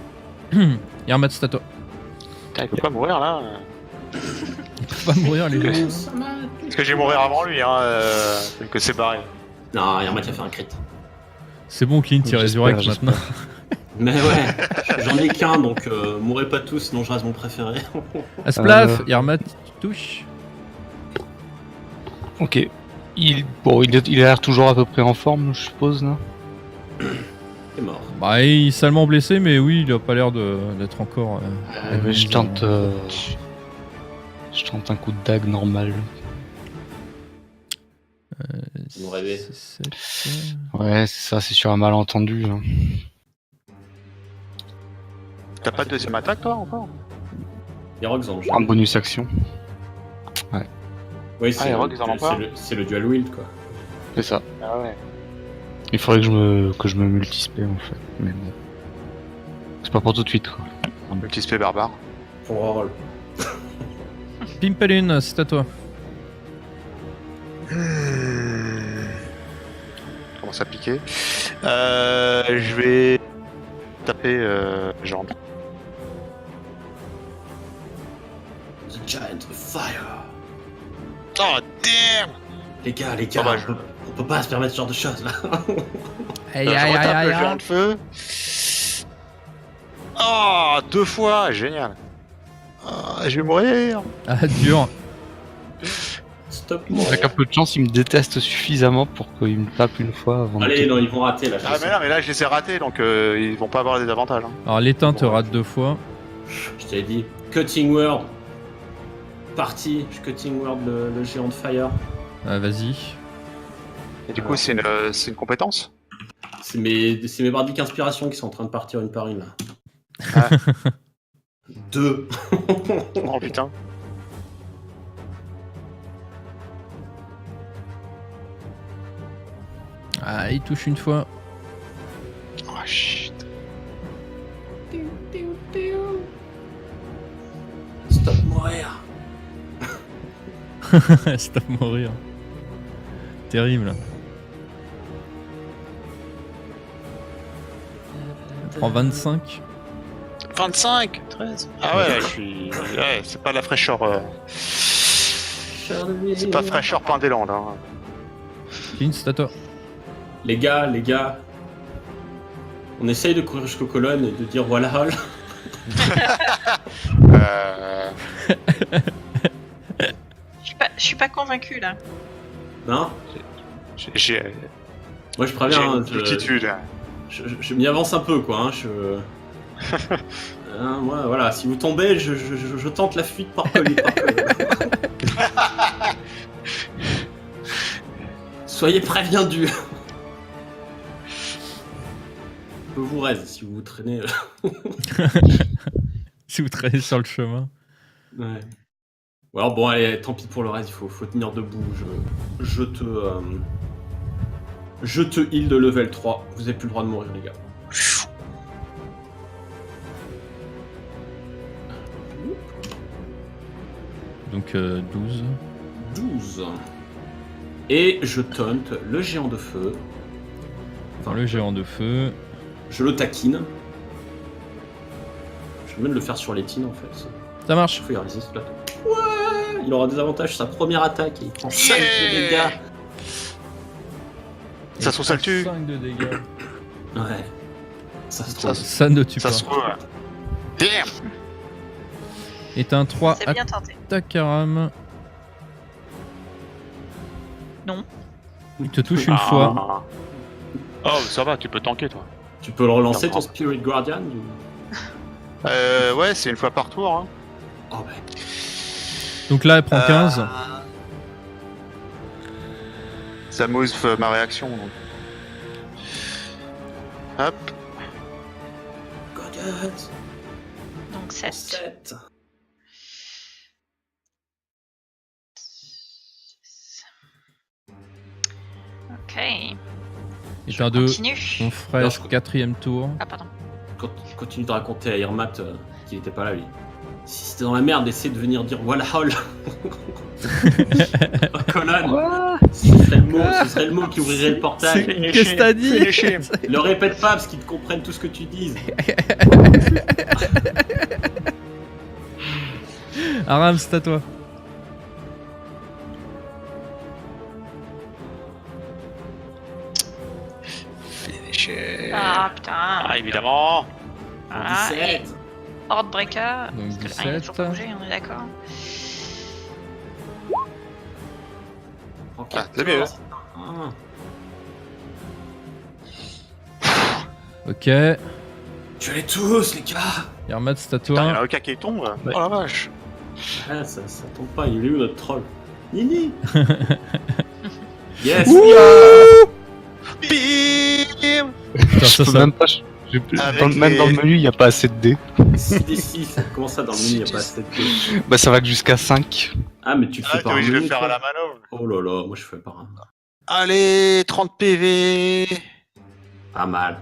Yermat, c'est à toi. Putain, il peut pas mourir là. Il peut pas mourir, les gens. Parce que je vais mourir avant lui, hein. Que c'est barré. Non, Yermat a fait un crit. C'est bon, Clint, il J'espère, résurrecte j'espère. maintenant. Mais ouais, j'en ai qu'un, donc mourrez pas tous, sinon je reste mon préféré. Asplaf, Yermat, tu touches. Ok. Il a l'air toujours à peu près en forme, je suppose, là. C'est mort. Bah, il est salement blessé, mais oui, il a pas l'air d'être encore. Mais je tente un coup de dague normal. Vous rêvez. Ouais, c'est ça, c'est sur un malentendu. Hein. T'as pas de deuxième attaque toi encore? Herox en jeu. En bonus action. Oui, c'est Herox, ils en ont pas c'est le dual wield, quoi. C'est ça. Ah ouais. Il faudrait que je me multispé en fait. Mais bon. C'est pas pour tout de suite quoi. Multispé barbare. Pour le reroll. Pimpalune, c'est à toi. Commence à piquer. Je vais taper jambe. The Giant of Fire. Oh damn! Les gars, Ah bah, on peut pas se permettre ce genre de choses là. Aïe, Je aïe, retape aïe, le aïe, géant aïe. de feu. Oh, 2 fois, génial. Ah, je vais mourir. Ah, dur. Stop. Avec un peu de chance, il me déteste suffisamment pour qu'il me tape une fois avant Allez, de... non, ils vont rater là. je Ah sais. mais non, mais là je les ai ratés, donc ils vont pas avoir des avantages. Hein. Alors, l'éteint te rate 2 fois. Je t'avais dit. Cutting Word. Parti. Je cutting Word le géant de Fire. Ah, vas-y. Et du coup, c'est une compétence. C'est mes bardiques inspirations qui sont en train de partir une par une là. Ah. 2. Oh putain. Ah, il touche une fois. Oh shit. stop mourir. Stop mourir. Terrible. On prend 25. 25, 13. Ah ouais, je suis. Ouais, c'est pas la fraîcheur. C'est pas fraîcheur pain des Landes. Hein. Clint, c'est à toi. Les gars, on essaye de courir jusqu'aux colonnes et de dire voilà. Je suis pas convaincu là. Non. J'ai Moi je préviens. une multitude. Je m'y avance un peu quoi. Hein, moi, voilà, si vous tombez, je tente la fuite par colis. Soyez prévenus. Je vous reste si vous traînez. Si vous traînez sur le chemin. Ouais. Ou alors bon, allez, tant pis pour le reste, il faut tenir debout. Je te heal de level 3. Vous avez plus le droit de mourir, les gars. Donc 12. 12. Et je taunt le géant de feu. Enfin, le géant de feu. Je le taquine. Je vais même le faire sur l'étine en fait. Ça marche. Il résiste plateau. Ouais, il aura des avantages sa première attaque et il prend 5 de dégâts. Ça se trouve, ça le tue. 5 de dégâts. Ouais. Ça se trouve. Ça ne tue Ça pas. se trouve. Damn. Et t'as un 3 C'est bien tenté. attaque à rame. Non. Il te touche une fois. Oh, ça va, tu peux tanker toi. Tu peux le relancer ton Spirit Guardian Ouais, c'est une fois par tour. Hein. Oh bah. Donc là, elle prend 15. Ça move ma réaction. Donc. Hop. Guardian. Donc 7. 7. Ok. Et t'as un 2. Continue. On ferait ce 4ème tour. Ah pardon. Continue de raconter à Irmat qu'il était pas là lui. Si c'était dans la merde, essaie de venir dire voilà hol. Colonne. Ce serait le mot qui ouvrirait le portail. Qu'est-ce que t'as dit? Le répète pas parce qu'ils te comprennent tout ce que tu dises. Aram, c'est à toi. Ah putain. Ah, évidemment. Ah, et 17. Hordebreaker. Donc Parce que là, il a 17. toujours pas bougé, on est d'accord. Ok. Ah, c'est mieux. Ah. Ok. Tuez-les tous les gars. Yermat, c'est à Putain, il y en toi. a aucun qui tombe. Ouais. Oh la vache. Ah, ça tombe pas, il est où notre troll? Nini. Yes. Bim. Putain, Je peux même pas. Même dans le menu, il n'y a pas assez de dés. 6d6. Comment ça dans le menu, il n'y a pas assez de dés? Bah, ça va que jusqu'à 5. Ah, mais tu le fais par un je vais menu, faire toi. à la manœuvre. Oh là là, moi je fais par un. Allez, 30 PV. Pas mal.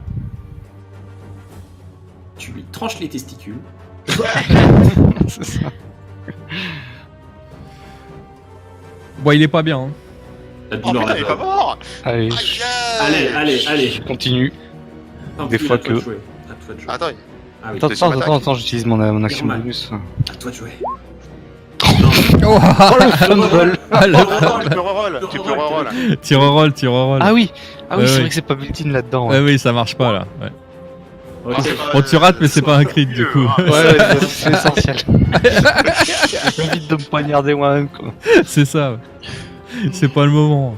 Tu lui tranches les testicules. C'est ça. Bon, il est pas bien. Hein. La Oh douleur putain, il est pas là-bas. mort. Allez, Allez. je continue. Non, Des plus, fois à toi de que- jouer. À toi de jouer. Attends, Ah oui, Attends, j'utilise mon action Irma. bonus. à toi de jouer. Oh, Fumble. ah, là. tu peux reroll. Tire au roll. Ah oui, Ouais, c'est ouais. vrai que c'est pas built-in là-dedans. Ouais, oui, ça marche pas là. Ouais. Ok. Bon, tu rates, mais c'est pas un crit du coup. Ouais, c'est essentiel. J'évite de me poignarder moi-même, quoi. C'est ça. Ouais. C'est pas le moment.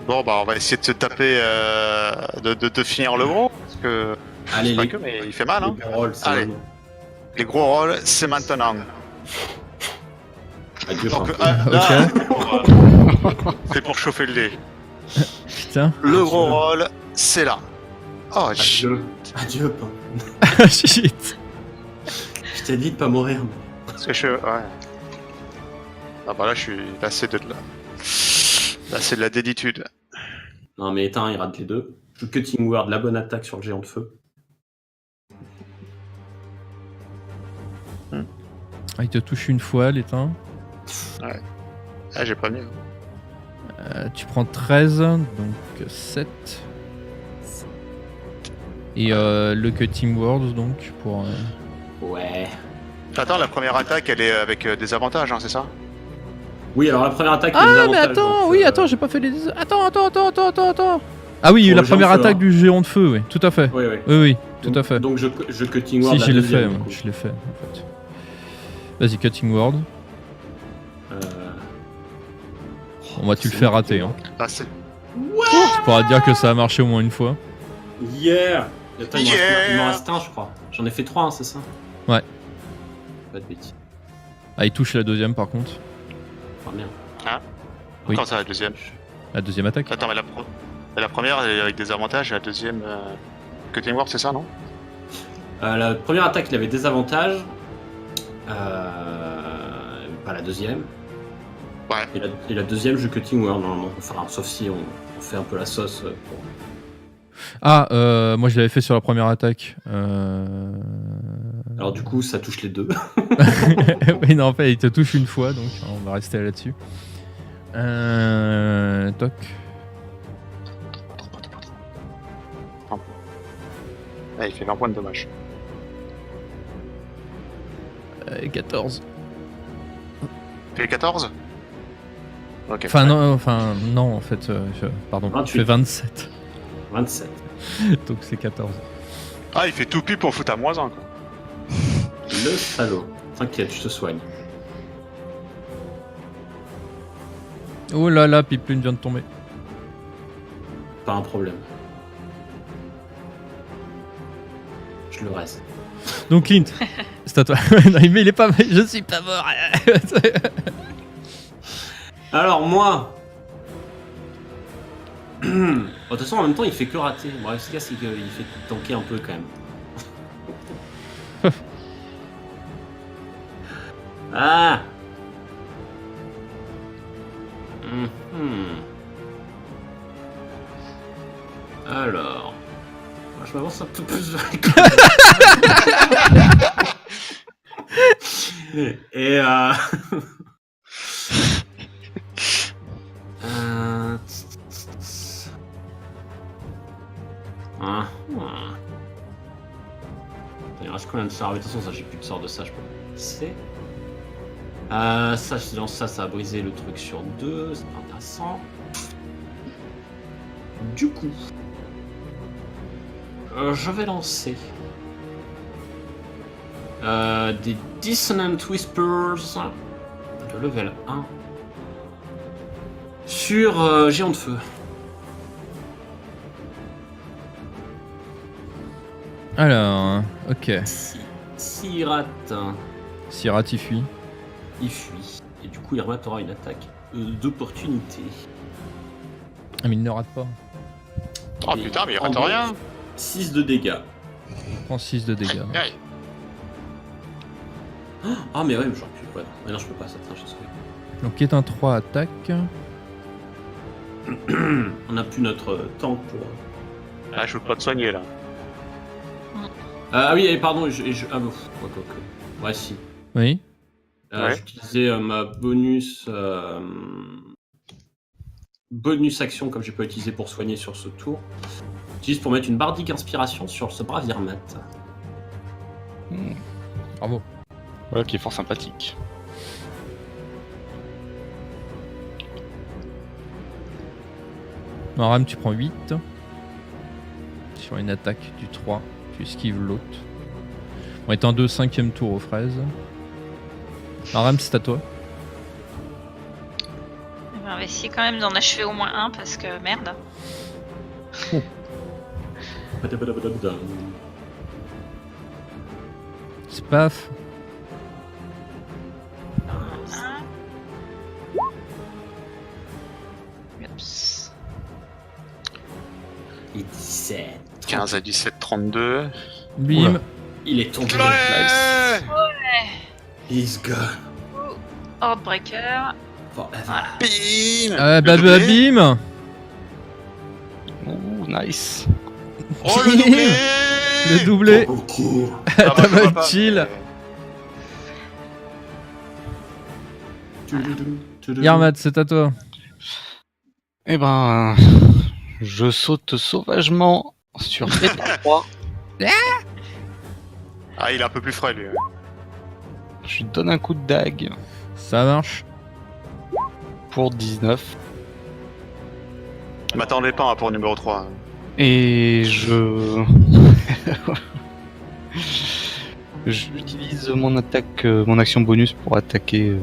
Bon, bah, on va essayer de se taper, de finir le gros. Parce que. Allez, Pas les que, mais il fait mal, hein. gros rolls, c'est Allez. maintenant. Les gros rolls, c'est maintenant. Adieu, Donc, Pampa. là, c'est pour chauffer le dé. Putain. Le gros roll, c'est là. Oh, shit. Adieu, Pampa. Shit. Je t'ai dit de pas mourir. Mais... Parce que ouais. Ah bah là, je suis lassé de là. Là, c'est de la déditude. Non, mais éteins, il rate les deux. Je cutting word, la bonne attaque sur le géant de feu. Ah, il te touche une fois, l'étain. Ah, j'ai pas mis. Tu prends 13, donc 7. Et le Cutting Words, donc, pour... Ouais. Attends, la première attaque, elle est avec des avantages, hein, c'est ça? Oui, alors la première attaque, il y a Ah, des mais avantages, attends, donc, oui, attends, j'ai pas fait les... Attends. Ah oui, Pour la le géant première de feu, attaque hein. du géant de feu, oui, tout à fait. Oui, oui. Oui, tout à fait. Donc je cutting word Si, la je l'ai fait, deuxième, ouais, du coup. je l'ai fait, en fait. Vas-y, Cutting Word. On va tu le c'est faire bon, rater, hein. Ah, c'est... Tu pourras dire que ça a marché au moins une fois. Yeah. Attends, Yeah. il m'en reste un, je crois. J'en ai fait 3, hein, c'est ça? Ouais. Pas de bêtises. Ah, il touche la deuxième, par contre. Ah merde. Oui. Comment ça, la deuxième? La deuxième attaque. Attends, mais la première, elle est avec des avantages, et la deuxième... Cutting Word, c'est ça, non? La première attaque, il avait des avantages. Pas la deuxième. Ouais. Et la deuxième, je cutting word normalement. Enfin, sauf si on fait un peu la sauce. Pour... Ah, moi je l'avais fait sur la première attaque. Alors du coup, ça touche les deux. Oui, non, en fait, il te touche une fois, donc on va rester là-dessus. Toc. Ah, il fait 20 points de dommage. 14. Il fait 14? Ok. Enfin, non, en fait, pardon, 28. je fais 27. 27. Donc c'est 14. Ah, il fait tout pile pour foutre à -1, quoi. Le salaud. T'inquiète, je te soigne. Oh là là, Piplune vient de tomber. Pas un problème. Je le reste. Donc Clint, c'est à toi. Non, mais il est pas... Je suis pas mort. Alors moi... Bon, de toute façon, en même temps, il fait que rater. Bon, ce qu'il y a, c'est qu'il fait tanker un peu quand même. Ah. Alors... Moi, je m'avance un peu plus vers les Et il reste combien de sorts? De toute façon, ça, j'ai plus de sorts de ça, je peux passer. Ça, je lance ça, ça a brisé le truc sur 2, c'est pas intéressant. Du coup, je vais lancer des Dissonant Whispers de level 1 sur Géant de Feu. Alors, ok. S'il rate, Si rate, il fuit. il fuit. Et du coup, Irmat aura une attaque d'opportunité. Ah, mais il ne rate pas. Oh Et putain, mais il en rate gros, rien. 6 de dégâts. Il prend 6 de dégâts. Aïe. Ah, mais ouais, mais j'aurais pu. Ouais. Mais non, je peux pas, ça tient, je sais. Donc, qui est un 3 attaque. On a plus notre tank pour. Ah, je veux pas te soigner, là. Ah oui, et pardon, ah bon, quoi. Ouais, si. Oui. Ouais. J'utilisais ma bonus action, comme j'ai pas utilisé pour soigner sur ce tour. J'utilise pour mettre une bardique inspiration sur ce brave Irmat. Bravo. Voilà qui est fort sympathique. Ram, tu prends 8. Sur une attaque du 3, tu esquives l'autre. On est en 2/5e tour aux fraises. Ram, c'est à toi. Eh ben, on va essayer quand même d'en achever au moins un parce que merde. Spaf. Oups. Et 17. 15 à 17, 32. Bim. Oula. Il est tombé. Ouais. He's gone. Heartbreaker. Forever. Bim. Bah, Le doublé. bim. Ouh, nice. Oh, le doublé. Le doublé. Ok. Ah, bah, je vois T'as pas, chill. Yarmat, c'est à toi. Eh ben, je saute sauvagement sur État 3. Ah, il est un peu plus frais lui. Je lui donne un coup de dague Ça marche. pour 19. Je m'attendais pas pour le numéro 3. Et j'utilise mon attaque, mon action bonus pour attaquer.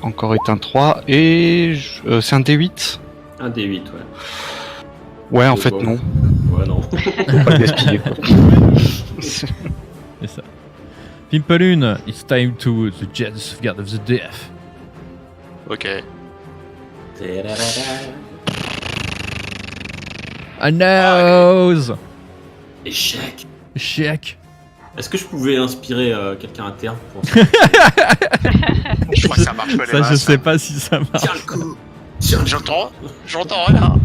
Encore éteint 3 et c'est un D8. Un D8, ouais. Ouais, en C'est fait bon. non. Ouais, non. Faut pas le gaspiller quoi. C'est ça. Pimpalune, it's time to the Jets of God of the Death. Ok. A nose. Échec. Échec. Est-ce que je pouvais inspirer quelqu'un à terre pour... Je crois que ça marche pas les Ça, je masses, sais hein. pas si ça marche. Tiens le coup. J'entends rien.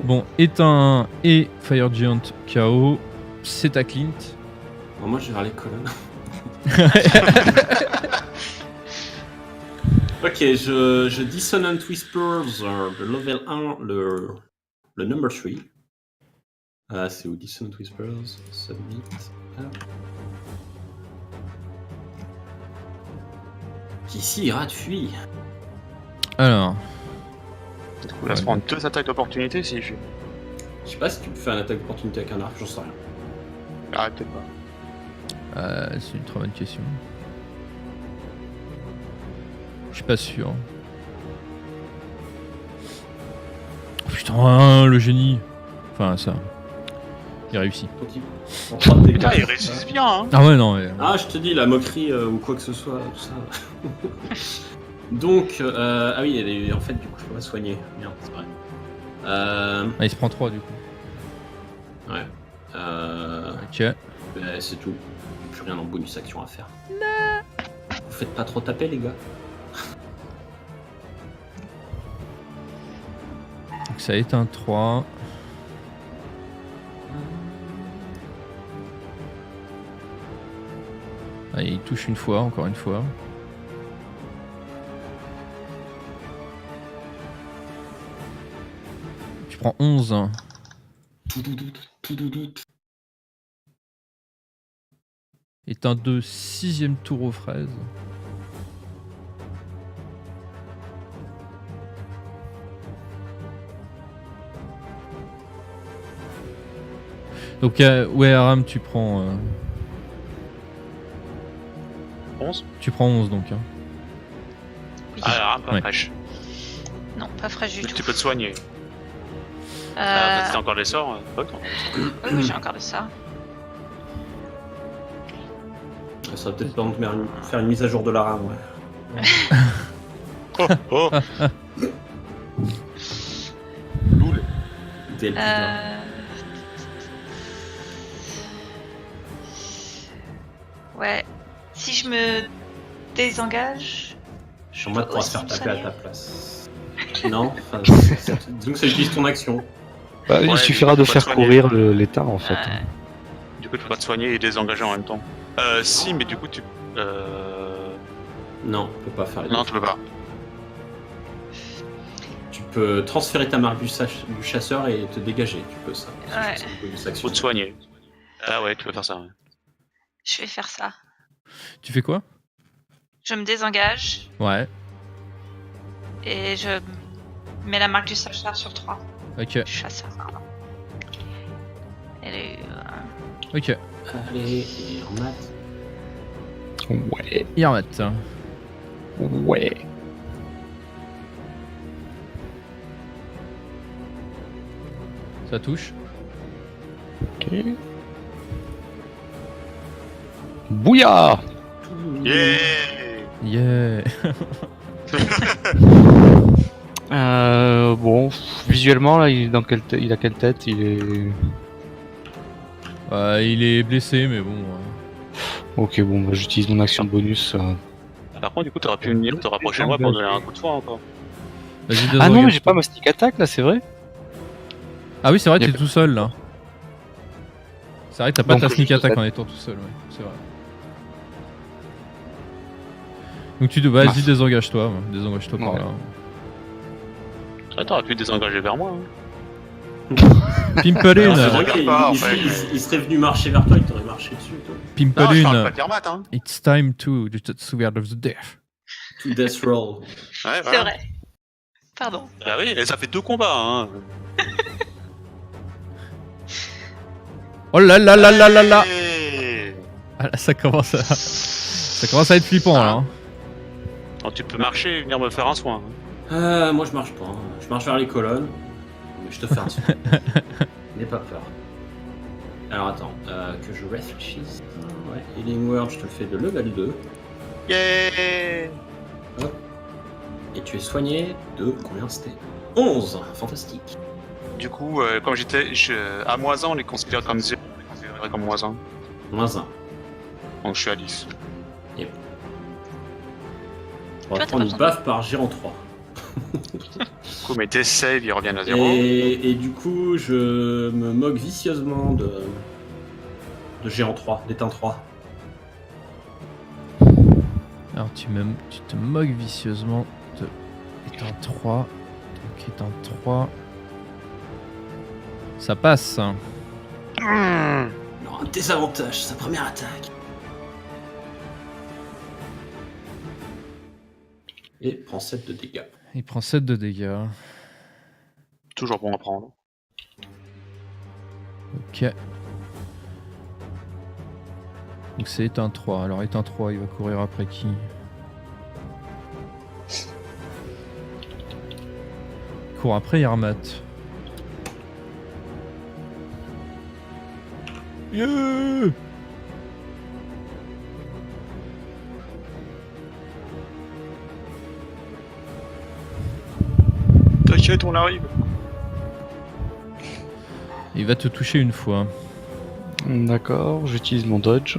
Bon, éteint et Fire Giant KO. C'est à Clint. Bon, moi, je vais vers les colonnes. Ok, je Dissonant Whispers, le level 1, le number 3. Ah, c'est où Dissonant Whispers? Submit. Ici, ira de fuir. Alors, On va se prendre 2 attaques d'opportunité si je. Je sais pas si tu peux faire une attaque d'opportunité avec un arc, j'en sais rien. Ah, peut-être pas. c'est une très bonne question. Je suis pas sûr. Oh, putain, le génie. Enfin, ça. Il réussit. Donc, on prend des Putain, dégâts. ils réussissent bien, hein. Ah ouais, non. Mais... Ah, je te dis, la moquerie ou quoi que ce soit, tout ça. Donc, ah oui, en fait, du coup, je peux pas soigner. Merde, c'est vrai. Ah, il se prend 3 du coup. Ouais. Ok. C'est tout. Plus rien en bonus action à faire. Vous faites pas trop taper, les gars. Donc ça éteint 3. Ah, il touche une fois, encore une fois. Tu prends 11. Éteint 2, 6ème tour aux fraises. Donc ouais, Aram, tu prends 11. tu prends 11 donc. Hein. Oui. Ah, pas Ouais. fraîche. Non, pas fraîche du Mais tout. tu peux te soigner. Euh, T'as encore des sorts ok. oui, j'ai encore de ça. Ça serait peut-être temps de faire une mise à jour de la rame, ouais. Oh. Loul. Dès le plus d'un. Ouais. Si je me désengage, je Moi, peux pourra se aussi faire me taper à soigner. ta place. Non, enfin, disons que ça utilise ton action. Bah, il Ouais, suffira mais de tu peux faire pas te soigner. courir l'état en fait. Ouais. Du coup, tu peux pas te soigner et désengager en même temps. Si, mais du coup, tu. Non, tu peux pas faire les Non, deux. tu peux pas. Tu peux transférer ta marque du chasseur et te dégager, tu peux ça. Ouais. C'est une bonus action. Faut te soigner. Ah ouais, tu peux faire ça. Ouais. Je vais faire ça. Tu fais quoi? Je me désengage Ouais, et je mets la marque du chasseur sur 3. ok, Chasseur, pardon. Elle est. ok. Allez, et en maths. Ouais, Yarmat. ouais. Ça touche. Ok. Bouya! Yeah. Yeah. Bon, visuellement là, il a quelle tête? Il est. Il est blessé, mais bon. Ok, bon, bah, j'utilise mon action de bonus. Par contre, du coup, t'aurais pu venir te rapprocher de moi pour donner un coup de soin encore. Vas-y, Ah non, mais désengage. j'ai pas ma sneak attack là, c'est vrai? Ah oui, c'est vrai, Y a t'es pas- tout seul là. C'est vrai, t'as pas Donc, ta sneak je attack sais. en étant tout seul, ouais, c'est vrai. Donc vas-y, désengage-toi. Désengage-toi par Ouais. là. Ah, t'aurais pu désengager vers moi. Alors, c'est Pimpelin. vrai regarde qu'il pas, en il- fait. il serait venu marcher vers toi, il t'aurait marché dessus, toi. Non, je parle pas Pimpelin. de Kermat, hein. It's time to the sword of the death. To death roll. Ouais, C'est voilà. vrai. Pardon. Ah oui, et ça fait 2 combats, hein. Oh là là là là là là. Hey. Ah, là, ça commence à être flippant là. Hein. Alors, tu peux marcher et venir me faire un soin. Moi je marche pas, hein. Je marche vers les colonnes. Mais je te fais un soin. N'aie pas peur. Alors attends, que je réfléchisse. Ouais, Healing Word, je te le fais de level 2. Yeah. Et tu es soigné de combien c'était 11. Fantastique. Du coup, comme j'étais à moins 1, on les considère comme 0. On les considérerait comme moins 1. Moins 1. Donc je suis à 10. On va Toi, t'as prendre pas une besoin baffe par géant 3. Du coup, mes tes save, ils reviennent à 0. Et du coup, je me moque vicieusement de géant 3, d'éteint 3. Alors tu te moques vicieusement de éteint 3. Donc éteint 3. Ça passe. Il aura un désavantage, sa première attaque. Et prend 7 de dégâts. Il prend 7 de dégâts. Toujours bon à prendre. Ok. Donc c'est éteint 3. Alors éteint 3, il va courir après qui? Il court après Yarmat. Yeah. T'inquiète, on arrive. Il va te toucher une fois. D'accord, j'utilise mon dodge.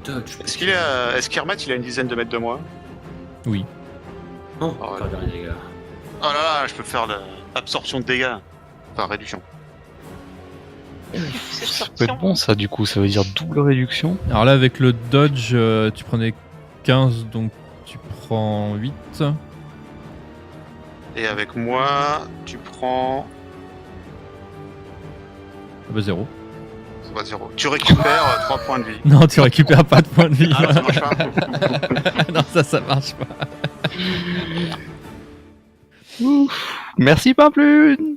Dodge. Est-ce qu'Hermat il a une dizaine de mètres de moi? Oui. Non, Oh, pas vers les dégâts. Oh là là, je peux faire l'absorption de dégâts. Enfin, réduction. C'est Ça peut être bon ça du coup, ça veut dire double réduction. Alors là avec le dodge, tu prenais 15 donc tu prends 8. Et avec moi, tu prends... Ah bah 0. Ça va 0. Tu récupères 3 points de vie. Non, tu récupères pas de points de vie. Ah, ça marche pas. Non, ça marche pas. Ouf. Merci Pamplune.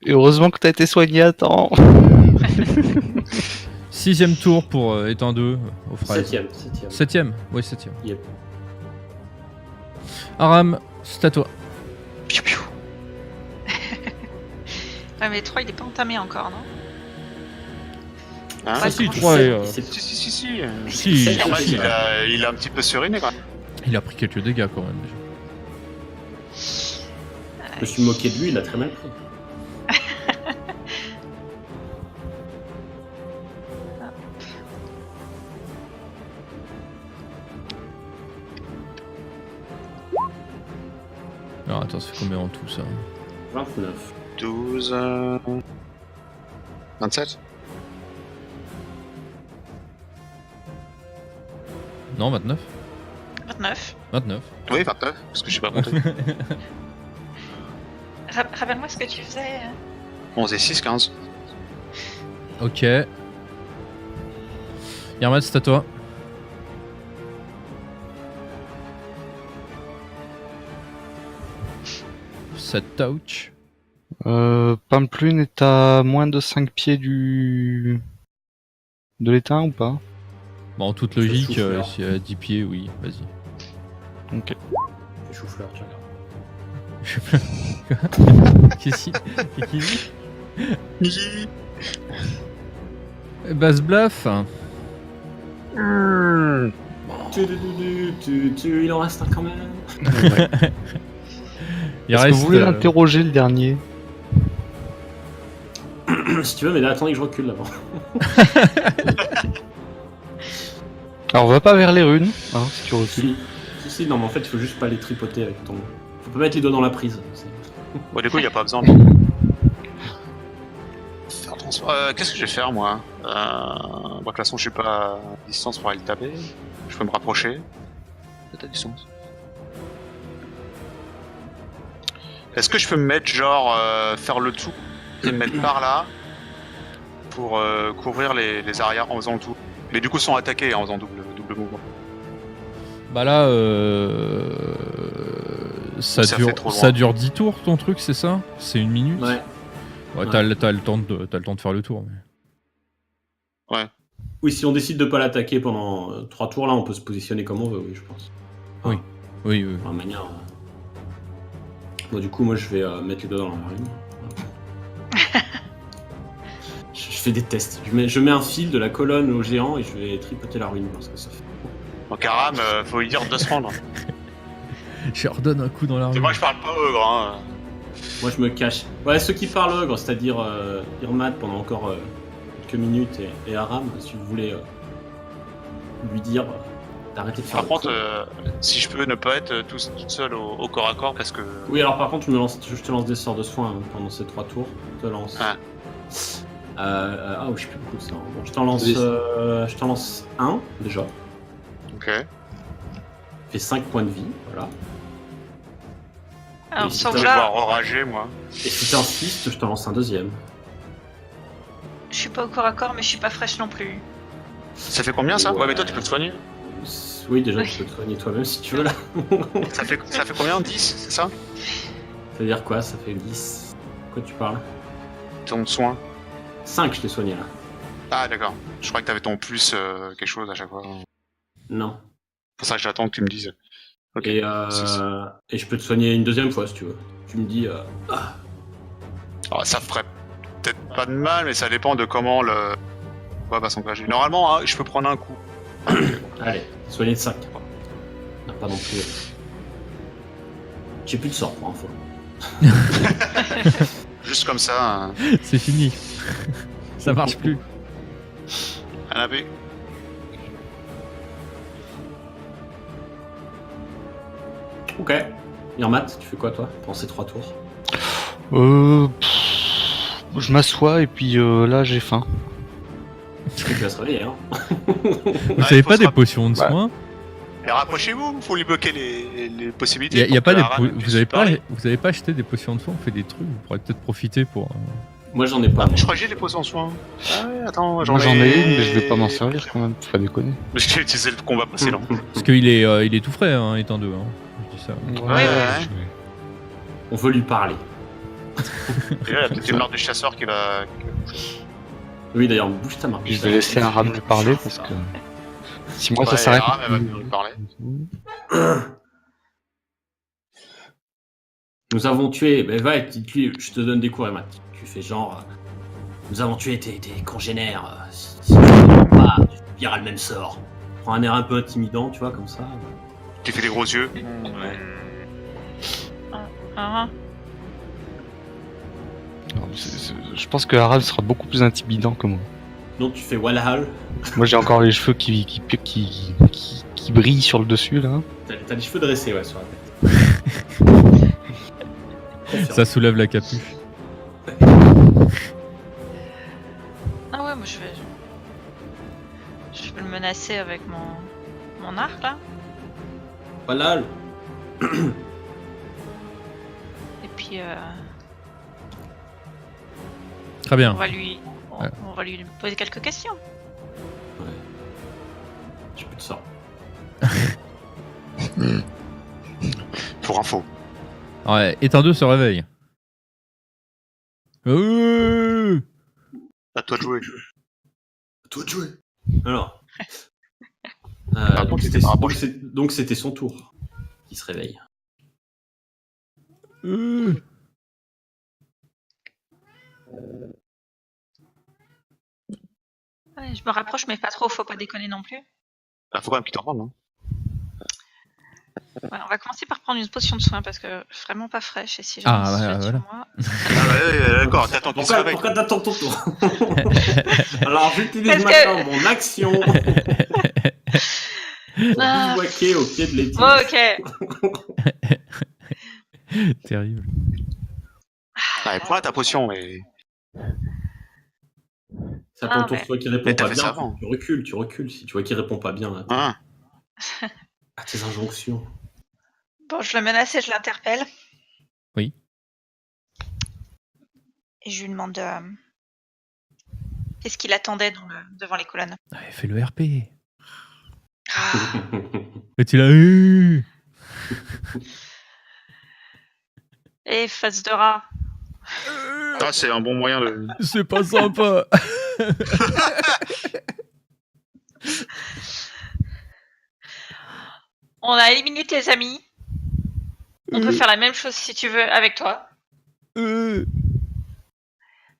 Et heureusement que t'as été soigné à temps. 6ème tour pour étant 2 au fraises. 7ème. 7ème. Oui, 7ème. Yep. Aram, c'est à toi. Piou, piou. Ouais, mais 3 il est pas entamé encore, non? Hein? Ouais, si, comment 3 C'est- et, c'est- Si. Si, c'est- Hermat, si. il a un petit peu suriné quand même. il a pris quelques dégâts quand même déjà. Je me suis moqué de lui, il a très mal pris. Alors attends, ça fait combien en tout ça? 29. 12... 27. Non, 29. 29. 29. Oui, 29, parce que je sais pas compter. Rappelle-moi ce que tu faisais. 11 et 6, 15. Ok. Yarmat, c'est à toi. Cette touch. Pamplune est à moins de 5 pieds de l'étain ou pas? Bon, en toute Je logique, souffleur. si à 10 pieds, oui, vas-y. Ok. Je suis chou-fleur, tu regardes. Qu'est-ce qu'il dit? Basse bluff. Il en reste un quand même. Il Est-ce que reste. vous voulez l'interroger le dernier? Si tu veux, mais là, attendez que je recule d'abord. Alors on va pas vers les runes, hein, si tu recules. Si, non, mais en fait, il faut juste pas les tripoter avec ton. Faut pas mettre les doigts dans la prise. Bon, du coup, il n'y a pas besoin. Faire transport. Qu'est-ce que je vais faire moi de toute façon, je suis pas à distance pour aller le taper. Je peux me rapprocher. Peut-être à distance. Est-ce que je peux me mettre genre faire le tout et me mettre par là pour couvrir les arrières en faisant le tout. Mais du coup sans attaquer en faisant double mouvement. Bah là, Ça fait trop loin. ça dure 10 tours ton truc, c'est ça? C'est 1 minute? Ouais. Ouais, t'as le temps de faire le tour. Mais... Ouais. Oui, si on décide de pas l'attaquer pendant 3 tours, là, on peut se positionner comme on veut, oui, je pense. Oui. Oui. Enfin, manière. Bon, du coup, moi, je vais mettre les doigts dans la marine. Je fais des tests. Je mets un fil de la colonne au géant et je vais tripoter la ruine parce que ça fait. Donc Aram, faut lui dire de se rendre. Je redonne un coup dans la C'est rue. moi je parle pas ogre, hein. Moi, je me cache. Ouais, ceux qui parlent ogre, c'est-à-dire Irmat pendant encore quelques minutes et Aram, si vous voulez lui dire d'arrêter de faire. Par contre, si je peux ne pas être toute seule au corps à corps parce que. Oui, alors par contre, je te lance des sorts de soins pendant ces 3 tours. Je te lance. Ah. Je sais plus beaucoup de ça. Bon, je t'en lance 1 déjà. Ok. Fait 5 points de vie, voilà. Alors, Et sans Je vais vouloir, devoir enrager moi. Et si t'insistes, je t'en lance un deuxième. je suis pas au corps à corps, mais je suis pas fraîche non plus. Ça fait combien ça? Ouais, mais toi tu peux te soigner. Oui, déjà, Oui. tu peux te soigner toi-même si tu veux là. Ça fait combien? 10, c'est ça? Ça veut dire quoi? Ça fait 10. Quoi tu parles? Ton soin. 5, je t'ai soigné là. Ah d'accord. Je crois que t'avais ton plus quelque chose à chaque fois. Non. C'est pour ça que j'attends que tu me dises. Ok. Et je peux te soigner une deuxième fois si tu veux. Tu me dis. Alors, ça ferait peut-être pas de mal, mais ça dépend de comment le combat va s'engager. Normalement, hein, je peux prendre un coup. Allez, soigner de 5. Non, pas non plus. J'ai plus de sort pour info. Juste comme ça, C'est fini. Ça marche plus. un AP. Ok. Irmat, tu fais quoi toi pendant ces 3 tours? Je m'assois et puis là j'ai faim. Tu vas se réveiller, hein. Vous il avez faut pas se des rapp- potions de soins? Mais rapprochez-vous, faut lui bloquer les possibilités. Y a pour pas que des Aram puisse vous avez parler. pas acheté des potions de soins? On fait des trucs, vous pourrez peut-être profiter pour. Moi j'en ai pas. Je crois que j'ai des potions en soin. Ah ouais, attends, Moi j'en ai une, mais je vais pas m'en servir quand même, faut pas déconner. Mais j'ai utilisé le combat précédent. Parce qu'il est tout frais, hein, étant deux. Hein. Je dis ça. ouais. On veut lui parler. Et là, il y a peut-être une marque du chasseur qui va. Oui, d'ailleurs, bouge ta marque. Je vais laisser Aram lui parler parce que si moi ça Ouais, s'arrête. Aram, elle va venir lui parler. Nous avons tué. Ben va, je te donne des cours, Irmat. Tu fais genre. Nous avons tué tes congénères. Si tu ne pas, tu subiras le même sort. Prends un air un peu intimidant, tu vois, comme ça. Tu fais des gros yeux. Hein. Non, je pense que Aram sera beaucoup plus intimidant que moi. Donc tu fais Walhall. Moi j'ai encore les cheveux qui brillent sur le dessus là. T'as les cheveux dressés, ouais, sur la tête. Ça soulève la capuche. Ah ouais, moi je vais le menacer avec mon arc là. Walhall. Et puis Très bien. on va lui poser quelques questions. Ouais. J'ai plus de sort. Pour info. Ouais, éteint 2 se réveille. À toi de jouer. Toi de jouer. Alors. Par contre, c'était pas rapproché. Donc c'était son tour. Il se réveille. Ouais, je me rapproche, mais pas trop, faut pas déconner non plus. Bah, faut quand même qu'il t'en rende, hein. Ouais, on va commencer par prendre une potion de soin parce que je suis vraiment pas fraîche et si j'ai Ah, une voilà, situation voilà. moi. Ah ouais, d'accord, t'attends qu'il se réveille. Pourquoi t'attends ton tour? Alors j'utilise Parce maintenant mon action pour Ah. bivouaquer au pied de l'étige. Bon, ok. Terrible. Ouais, prends ta potion et. C'est à ton tour, ouais. tu vois qu'il répond Mais t'as pas fait ça bien, avant. tu recules. Si tu vois qu'il répond pas bien Ah. à tes injonctions. Bon, je le menace et je l'interpelle. Oui. Et je lui demande qu'est-ce qu'il attendait devant les colonnes. Ah, fais le RP. Ah, Et tu l'as eu. et face de rat. Ah, c'est un bon moyen de. C'est pas sympa. On a éliminé tes amis. On peut faire la même chose si tu veux avec toi.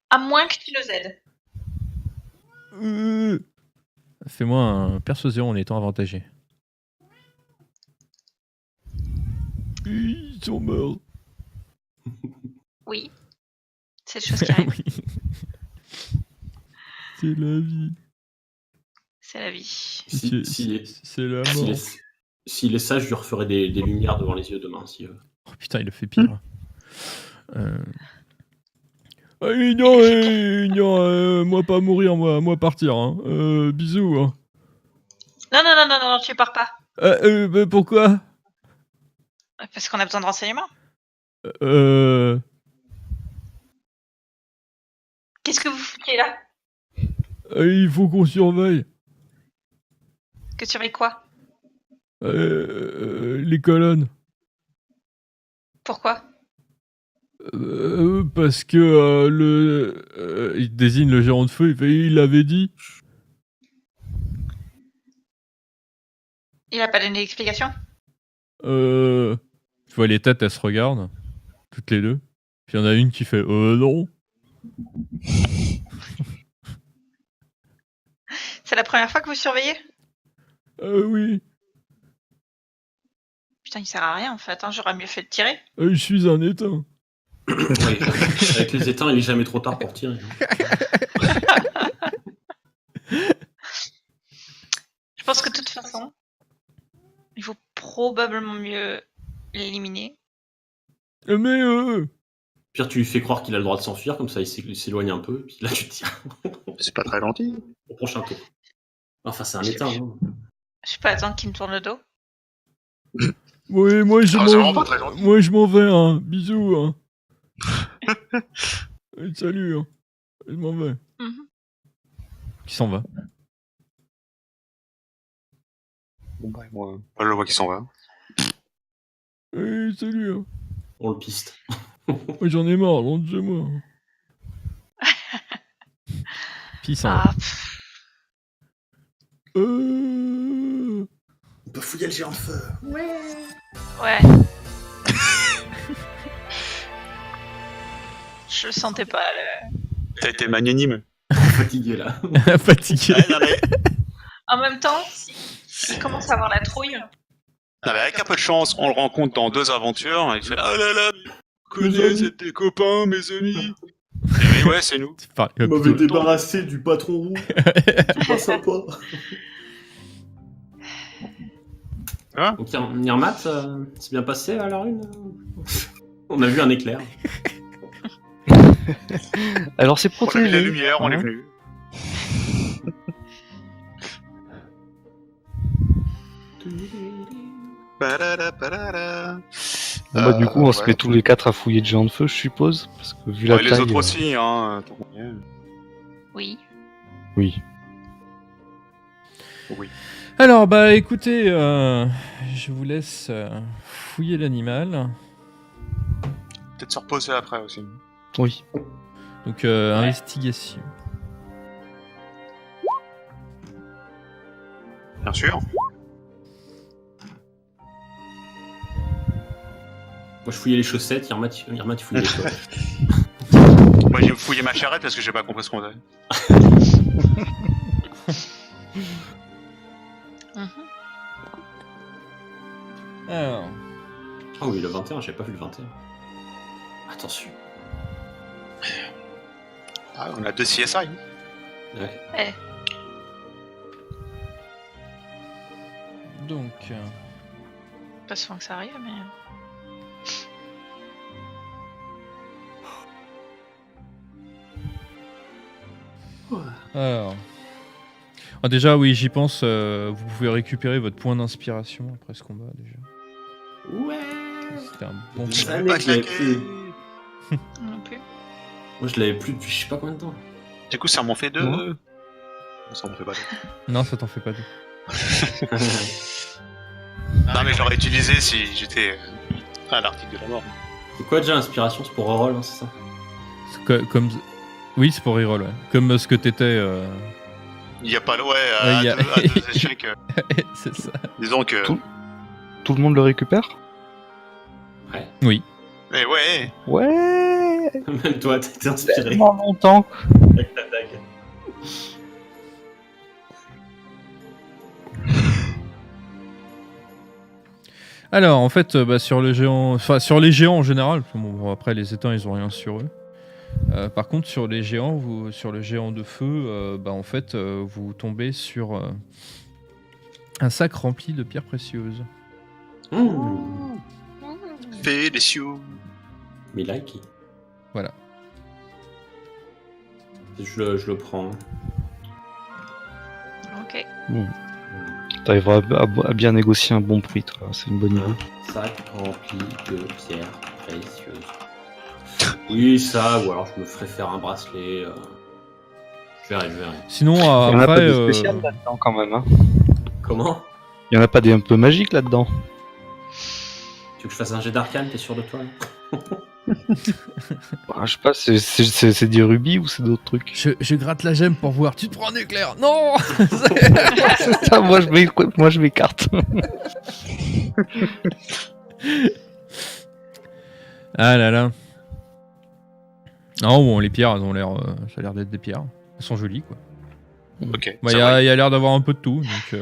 À moins que tu nous aides. Fais-moi un persuasion en étant avantagé. Ils sont morts. Oui. C'est des choses qui arrivent. Oui. C'est la vie. C'est la vie. C'est la mort. S'il est sage, je lui referai des lumières devant les yeux demain. Si, Oh putain, il le fait pire. Non, moi pas mourir, moi partir. Hein. Bisous. Hein. Non, tu pars pas. Bah, pourquoi Parce qu'on a besoin de renseignements. Qu'est-ce que vous foutez là? Il faut qu'on surveille. Que tu surveilles quoi? Les colonnes. Pourquoi? Parce que il désigne le gérant de feu, il l'avait dit. Il a pas donné d'explication? Tu vois les têtes, elles se regardent, toutes les deux. Puis il y en a une qui fait non. C'est la première fois que vous surveillez? Oui. Putain, il sert à rien en fait, hein. J'aurais mieux fait de tirer. Je suis un éteint. ouais, avec les éteints, il est jamais trop tard pour tirer. Je pense que de toute façon, il vaut probablement mieux l'éliminer. Mais Pire, tu lui fais croire qu'il a le droit de s'enfuir, comme ça il s'éloigne un peu, puis là tu tires. C'est pas très gentil. Au prochain tour. Enfin, c'est un éteint. Hein. Je peux attendre qu'il me tourne le dos. oui, moi je c'est vraiment pas très gentil. moi je m'en vais, hein. Bisous. Hein. Salut. Hein. Je m'en vais. Qui s'en va? Bon bah moi, je le vois qui s'en va. Salut. Hein. On le piste. Moi, j'en ai marre, rentre chez moi. Puis il s'en va. Ah, On peut fouiller le géant de feu. ouais. Je le sentais pas. T'as été magnanime. Fatigué là. Fatigué. Ouais, non, mais... En même temps, s'il commence à avoir la trouille. Non, mais avec un peu de chance, on le rencontre dans 2 aventures, et il fait ah là là, connais, c'est tes copains, mes amis. Et ouais, c'est nous. Vous m'avez débarrassé du patron roux. C'est pas sympa. Hein? Donc Nirmat, c'est bien passé à la rune. On a vu un éclair. Alors c'est On a vu protégé. la lumière, on est hein. venu. Bon, bah, du coup, on se ouais. met tous les 4 à fouiller le géant de feu, je suppose. Parce que vu la Ouais, les taille. autres aussi, hein. Oui. Oui. Oui. Alors, bah écoutez, je vous laisse fouiller l'animal. Peut-être se reposer après aussi. Oui. Donc, investigation. Bien sûr. Moi je fouillais les chaussettes, Nirmat il fouillait les poches. Moi j'ai fouillé ma charrette parce que j'ai pas compris ce qu'on avait. Alors, Ah oui, le 21, j'ai pas vu le 21. Attention. Ah, on a 2 CSI. Ouais. donc, Pas souvent que ça arrive, mais. Ouais. Alors. Déjà, oui, j'y pense. Vous pouvez récupérer votre point d'inspiration après ce combat déjà. Ouais. C'était un bon Je combat. savais que je l'avais plus. Non plus. Moi, je l'avais plus depuis je sais pas combien de temps. Du coup, ça m'en fait 2. Ouais. Ça m'en fait pas 2. Non, ça t'en fait pas deux. Non, mais j'aurais utilisé si j'étais à l'article de la mort. C'est quoi déjà l'inspiration? C'est pour reroll, hein, c'est ça? Comme... Oui, c'est pour reroll, ouais. Comme ce que t'étais. Il y a pas le. Ouais, il y a- à deux échecs. C'est ça. Disons que. Tout le monde le récupère? Oui. Mais ouais. Ouais. Même toi, t'étais inspiré Tellement longtemps. avec ta dague. Alors, en fait, sur le géant, enfin sur les géants en général, parce que bon, après les éteints, ils ont rien sur eux. Par contre, sur les géants, sur le géant de feu, en fait, vous tombez sur un sac rempli de pierres précieuses. Délicieux. Milaki. Voilà. Je le prends. Ok. T'arriveras à bien négocier un bon prix, toi. C'est une bonne idée. Un sac rempli de pierres précieuses. Oui, ça, ou alors je me ferai faire un bracelet. Je verrai. Sinon, Il y en a pas après, de spécial là-dedans quand même. Hein. Comment? Il y en a pas des un peu magiques là-dedans. Tu veux que je fasse un jet d'arcane? T'es sûr de toi? Je sais pas, c'est des rubis ou c'est d'autres trucs? je gratte la gemme pour voir. Tu te prends un éclair? Non. C'est ça, moi je m'écarte. Ah là là. Non, bon, les pierres, elles ont l'air, ça a l'air d'être des pierres. Elles sont jolies, quoi. Ok. Il y a l'air d'avoir un peu de tout, donc.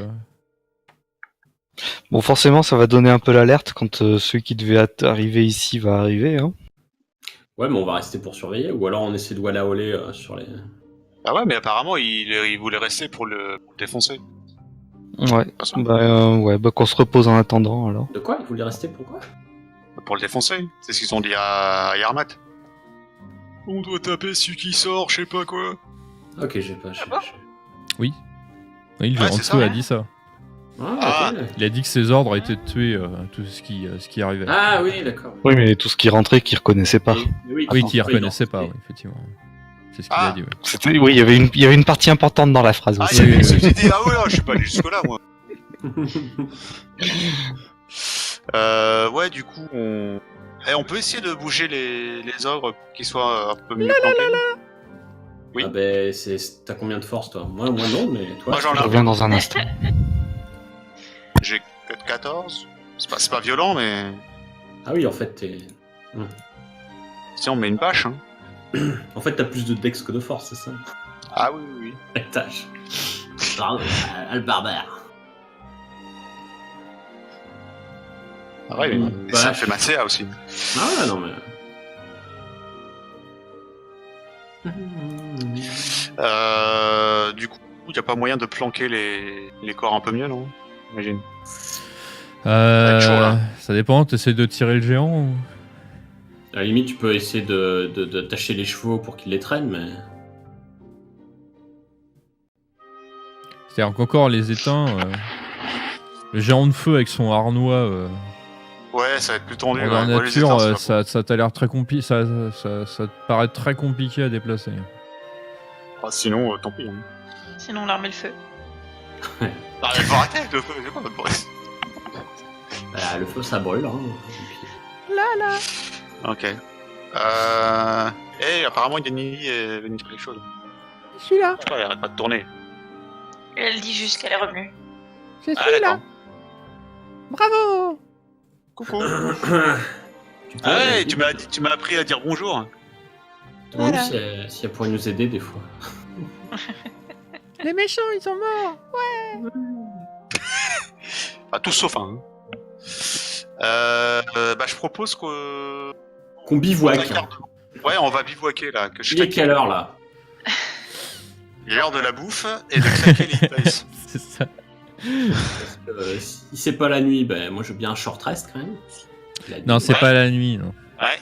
Bon, forcément, ça va donner un peu l'alerte quand celui qui devait arriver ici va arriver. Hein. Ouais, mais on va rester pour surveiller, ou alors on essaie de wallaoler sur les... Ah ouais, mais apparemment, il voulait rester pour le défoncer. Ouais. Qu'on se repose en attendant alors. De quoi? Vous voulez rester? Pourquoi? Pour le défoncer. C'est ce qu'ils ont dit à Yarmat. On doit taper celui qui sort, je sais pas quoi. Ok, j'ai pas... Oui, le géant Ouais, de c'est feu ça, a hein. dit ça. Ah, ok. Il a dit que ses ordres étaient de tuer tout ce qui arrivait. Ah oui, d'accord. Oui, mais tout ce qui rentrait qu'il reconnaissait pas. Oui, Oui, qui reconnaissait pas, oui, effectivement. C'est ce qu'il a dit, ouais. Oui, il y avait une partie importante dans la phrase Ah, aussi. il y avait ce que j'ai dit. Ah ouais, je suis pas allé jusque-là, moi. Ouais, du coup, on peut essayer de bouger les ogres pour qu'ils soient un peu mieux planqués. Oui. Ah ben, t'as combien de force, toi? Moi non, mais toi... Moi, j'en ai Je reviens dans un instant. J'ai que 14. C'est pas violent, mais... Ah oui, en fait, t'es... Si on met une bâche, hein. En fait, t'as plus de dex que de force, c'est ça? Ah oui. Tâche. Le barbare. Ah ouais, mais ça fait ma CA aussi. Ah ouais, non, mais... Du coup, il n'y a pas moyen de planquer les corps un peu mieux, non? J'imagine. être chaud, là. Ça dépend, t'essaies de tirer le géant ou... À la limite, tu peux essayer de tacher les chevaux pour qu'ils les traînent, mais... C'est-à-dire qu'encore les éteints... le géant de feu avec son harnois... Ouais, ça va être plus tendu. en Ouais. nature, Les éteints, ça t'a l'air très compliqué, ça te paraît très compliqué à déplacer. Ah, sinon, tant pis. Hein. Sinon, l'arme et le feu. Ah, faut arrêter avec le feu, c'est quoi votre Boris? Bah, le feu, ça brûle, hein. Ok. Apparemment, Yanni est venu faire quelque chose. Je suis là. Je sais pas, elle arrête pas de tourner. Elle dit juste qu'elle est revenue. Je D'accord. Bravo. Coucou. Tu peux, Ah ouais, tu m'as appris à dire bonjour. demande Voilà. si elle pourrait nous aider des fois. Les méchants, ils sont morts. Enfin, tous sauf un. Je propose que... Qu'on bivouaque. Ouais, on va bivouaquer là. Que je Il est quelle heure, là? Il est l'heure de la bouffe et de claquer les places. C'est ça. Parce que, si c'est pas la nuit, ben moi je veux bien un short rest quand même. La nuit, Non, c'est Ouais. pas la nuit, non. Ouais,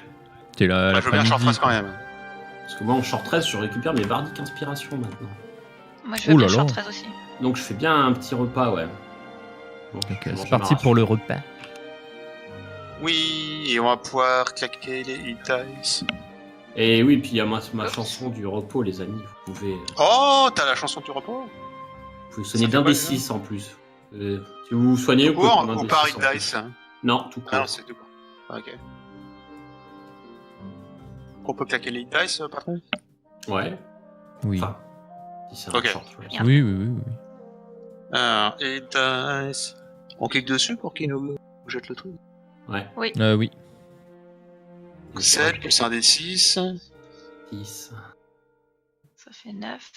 C'est je veux bien l'après-midi. short rest quand même. Parce que moi en short rest, je récupère mes bardiques inspiration maintenant. Moi, je veux bien Enchantress aussi. Donc je fais bien un petit repas, ouais. Bon, Ok, c'est parti pour le repas. Oui, et on va pouvoir claquer les hit dice. Et oui, puis il y a ma chanson du repos, les amis. Vous pouvez T'as la chanson du repos? soigner d'un des 6 en plus. Si vous vous soignez, vous pouvez prendre un ou des par 6 hit en plus. dice. Non, tout court. Ah non, c'est tout court. Ok. On peut claquer les hit dice, patron? Ouais. Oui. Enfin, si c'est un Ok. short, ouais. Oui. Alors, hit dice. On clique dessus pour qu'il nous jette le truc. Ouais. Oui. Oui. 7 plus un des 6. 6. Ça fait 9.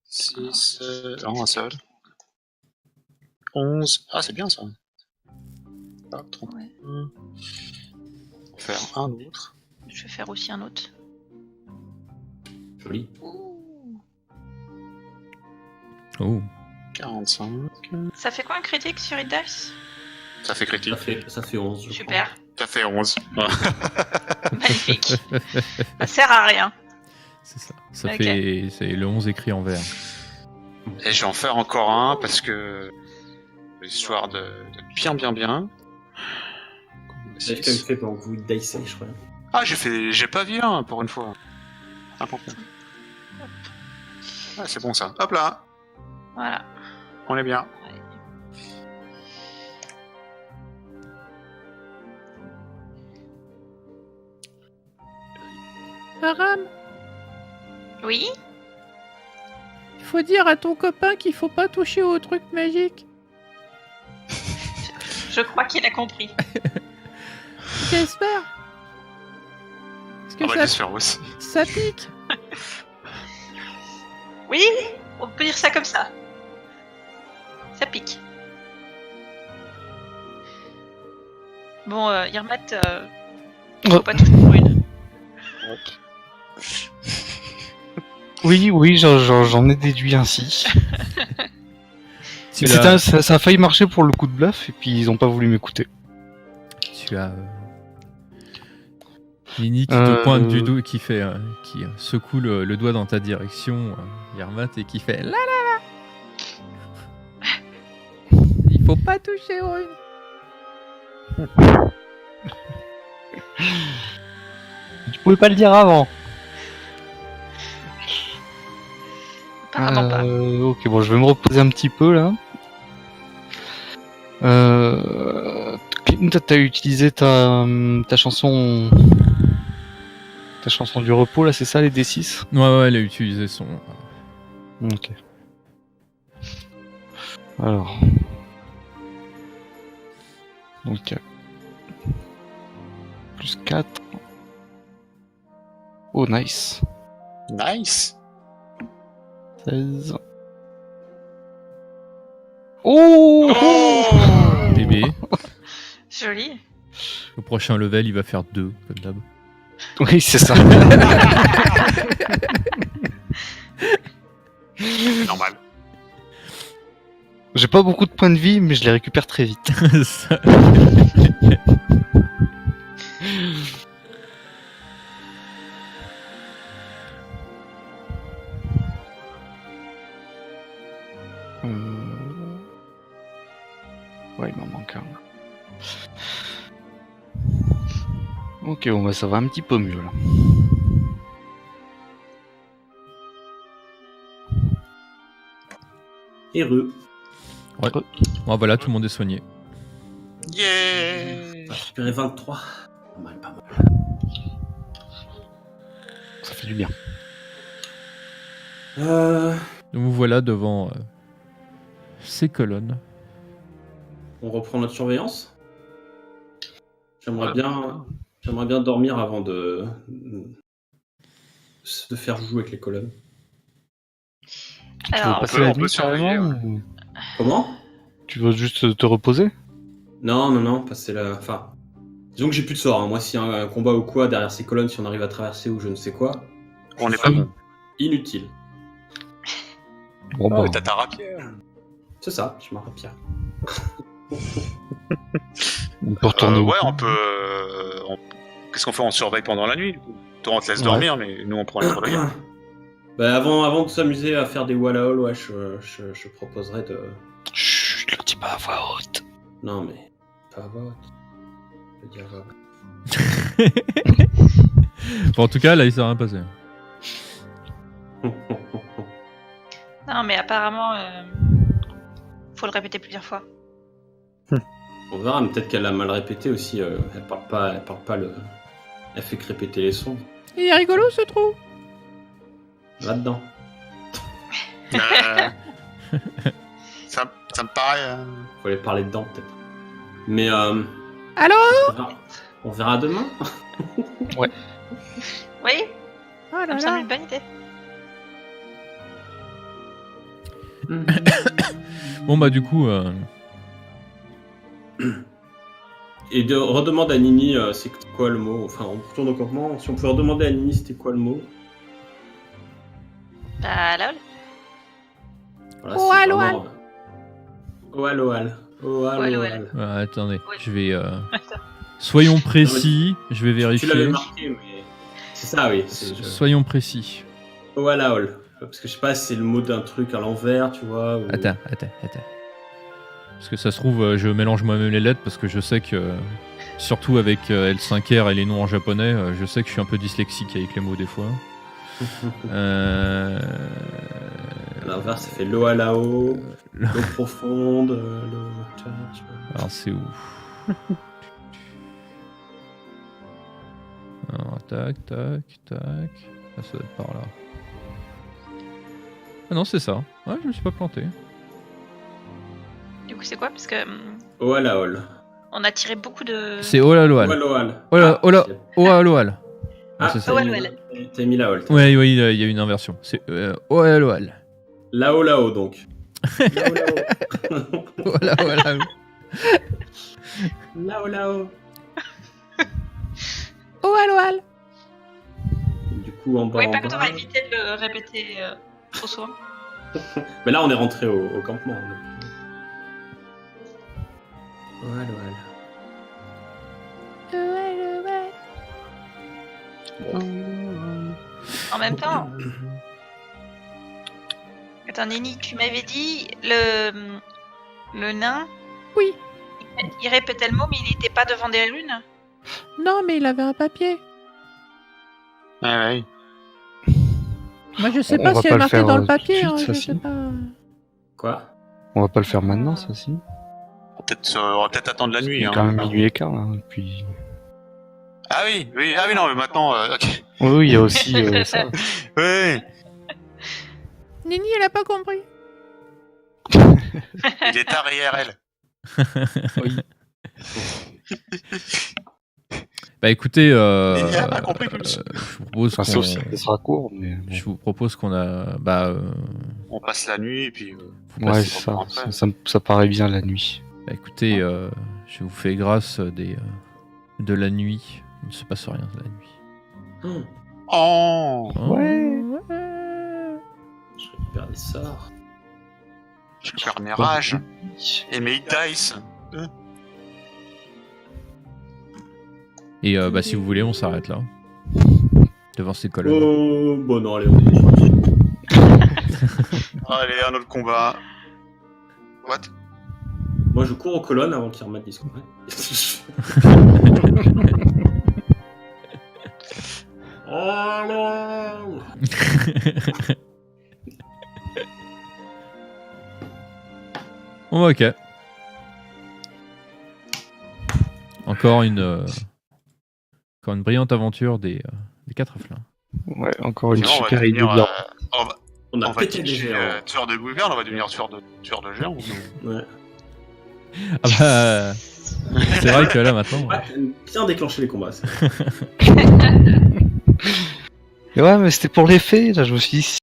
6. Non, un seul. 11. Ah, c'est bien ça. Ah, 31. Ouais. On va faire un autre. Je vais faire aussi un autre. Joli. Ouh. Oh. 45. Ça fait quoi un critique sur Hit Dice? Ça fait critique. Ça fait 11. je Super. Ça fait 11. Magnifique. Ça sert à rien. C'est ça. Ça Ok. fait. C'est le 11 écrit en vert. Et je vais en faire encore un parce que. Histoire de bien. crois. J'ai quand même fait pendant que vous dicez, je crois. Ah, j'ai pas vu un pour une fois. Important. Ah, c'est bon ça. Hop là, Voilà. on est bien. Aram, Oui. il faut dire à ton copain qu'il faut pas toucher au truc magique. Je crois qu'il a compris. J'espère. Parce On va que le faire aussi. ça pique. Oui, on peut dire ça comme ça. Ça pique. Bon, Irmat, faut pas toucher pour une. Oui, j'en ai déduit ainsi. Tu Mais as, ça a failli marcher pour le coup de bluff, et puis ils ont pas voulu m'écouter. tu as Nini qui te pointe du doigt, qui fait, qui secoue le doigt dans ta direction, Yermat, et qui fait là. Il faut pas toucher au une. Tu pouvais pas le dire avant. Apparemment pas. Ok, bon, je vais me reposer un petit peu là. Clint, t'as utilisé ta chanson. Ta chanson du repos là, c'est ça, les D6? Ouais, elle a utilisé son. Ok. Alors. Donc. Plus 4. Oh, nice. Nice. 16. Oh, Bébé. Joli. Au prochain level, il va faire 2, comme d'hab. oui, c'est ça. Normal. J'ai pas beaucoup de points de vie, mais je les récupère très vite. Ça- Ouais, il m'en manque un. Ok, bon, bah ça va un petit peu mieux là. Heureux. Bon, voilà, tout le monde est soigné. Yeah. On va récupérer 23. Pas mal. Ça fait du bien. Donc vous voilà devant ces colonnes. On reprend notre surveillance. J'aimerais bien dormir avant de faire jouer avec les colonnes. Tu veux Alors, passer peut- la on peut nuit surveiller, carrément ouais. ou Comment? tu veux juste te reposer? Non, passer la... Enfin, disons que j'ai plus de sort. Hein. Moi, s'il y a un combat ou quoi derrière ces colonnes, si on arrive à traverser ou je ne sais quoi, On je n'est pas suis bon. inutile. Bon, Oh, bah, mais t'as ta rapière. C'est ça, je m'en rapière. on peut retourner au Ouais, camp. on peut. Qu'est-ce qu'on fait? On surveille pendant la nuit, du coup. Toi, on te laisse Ouais. dormir, mais nous, on prend les relais. Bah, avant de s'amuser à faire des wall-all, ouais, je proposerais de... Chut, le dis pas à voix haute. Non, mais pas à voix haute. Je veux dire à voix haute. Bon, en tout cas, là, il s'est rien passé. Non, mais apparemment, faut le répéter plusieurs fois. On verra, mais peut-être qu'elle a mal répété aussi. Elle parle pas le... Elle fait que répéter les sons. Il est rigolo, ce trou. Là-dedans. Ça me paraît. Faut aller parler dedans, peut-être. Mais Allô? on verra demain. Oui, Oh ça là me semble là. une bonne idée. Bon, bah, du coup, Et de redemande à Nini, c'est quoi le mot? Enfin, on retourne au campement. Si on pouvait redemander à Nini, c'était quoi le mot? Bah, là, Voilà, Oh, c'est allo, vraiment... Oh, allo, allo. Oh, allo, allo, allo. attendez, Oui. je vais... Soyons précis, je vais Tu l'avais vérifier. marqué, mais... C'est ça, oui. Soyons précis. Oh, allo. Parce que je sais pas si c'est le mot d'un truc à l'envers, tu vois. Ou... Attends. Parce que ça se trouve, je mélange moi-même les lettres parce que je sais que, surtout avec L5R et les noms en japonais, je sais que je suis un peu dyslexique avec les mots des fois. À l'inverse, ça fait l'eau à la haut, l'eau profonde, l'eau... Alors c'est où? Alors, tac. Ah, ça doit être par là. Ah non, c'est ça. Ouais, je me suis pas planté. du coup, c'est quoi? Parce que Oh à la hol. on a tiré beaucoup de. C'est Olaloal. Olaloal. Ah, c'est ça. Oh, allo, allo. T'as mis la hol. Ouais, il y a une inversion. C'est Olaloal. Là-haut, donc. Olaloal. Là-haut. Olaloal. Du coup, en bas, Oui, en par contre, on bas. va éviter de le répéter trop souvent. Mais là, on est rentré au campement. Donc. Voilà. En même temps. Attends, Nini, tu m'avais dit le nain. Oui. Il répétait le mot, mais il n'était pas devant des runes. Non, mais il avait un papier. Ouais. Moi, je sais On pas va si pas elle est le marquée faire dans le tout de papier. suite, Hein, ça, je si. sais pas. Quoi? On va pas le faire maintenant, ça si. On va peut-être attendre la nuit. Il est Hein. quand même minuit et quart, là, puis... Ah oui, non, mais maintenant. Ok. Oui, il y a aussi ça. Oui, Nini, elle a pas compris. il est tard IRL. Oui. Bah écoutez, Il a pas compris comme ça. je vous propose Enfin, sauf si ça sera court, mais... bon. je vous propose qu'on a... On passe la nuit et puis. vous Ouais, passez- ça, après. ça paraît bien la nuit. Bah écoutez, je vous fais grâce de la nuit. Il ne se passe rien de la nuit. Oh, Ouais. Je récupère des sorts. je perds mes rages et mes dice. Et bah si vous voulez, on s'arrête là. Devant ces colonnes. Oh, bon, non, allez, on est... Allez, un autre combat. What? Moi, je cours aux colonnes avant qu'ils remettent Discord. Oh non! Bon, ok. Encore une brillante aventure des 4 flingues. Ouais, encore une Sinon, on va super idée devenir, de leur- On a on va pété des ditcher, géants. tueur de wyvern, on va devenir tueur de géants. Ouais. Ah bah... c'est vrai que là maintenant... Ouais, bien déclencher les combats. Ça. Mais ouais, mais c'était pour l'effet, là, je me suis dit,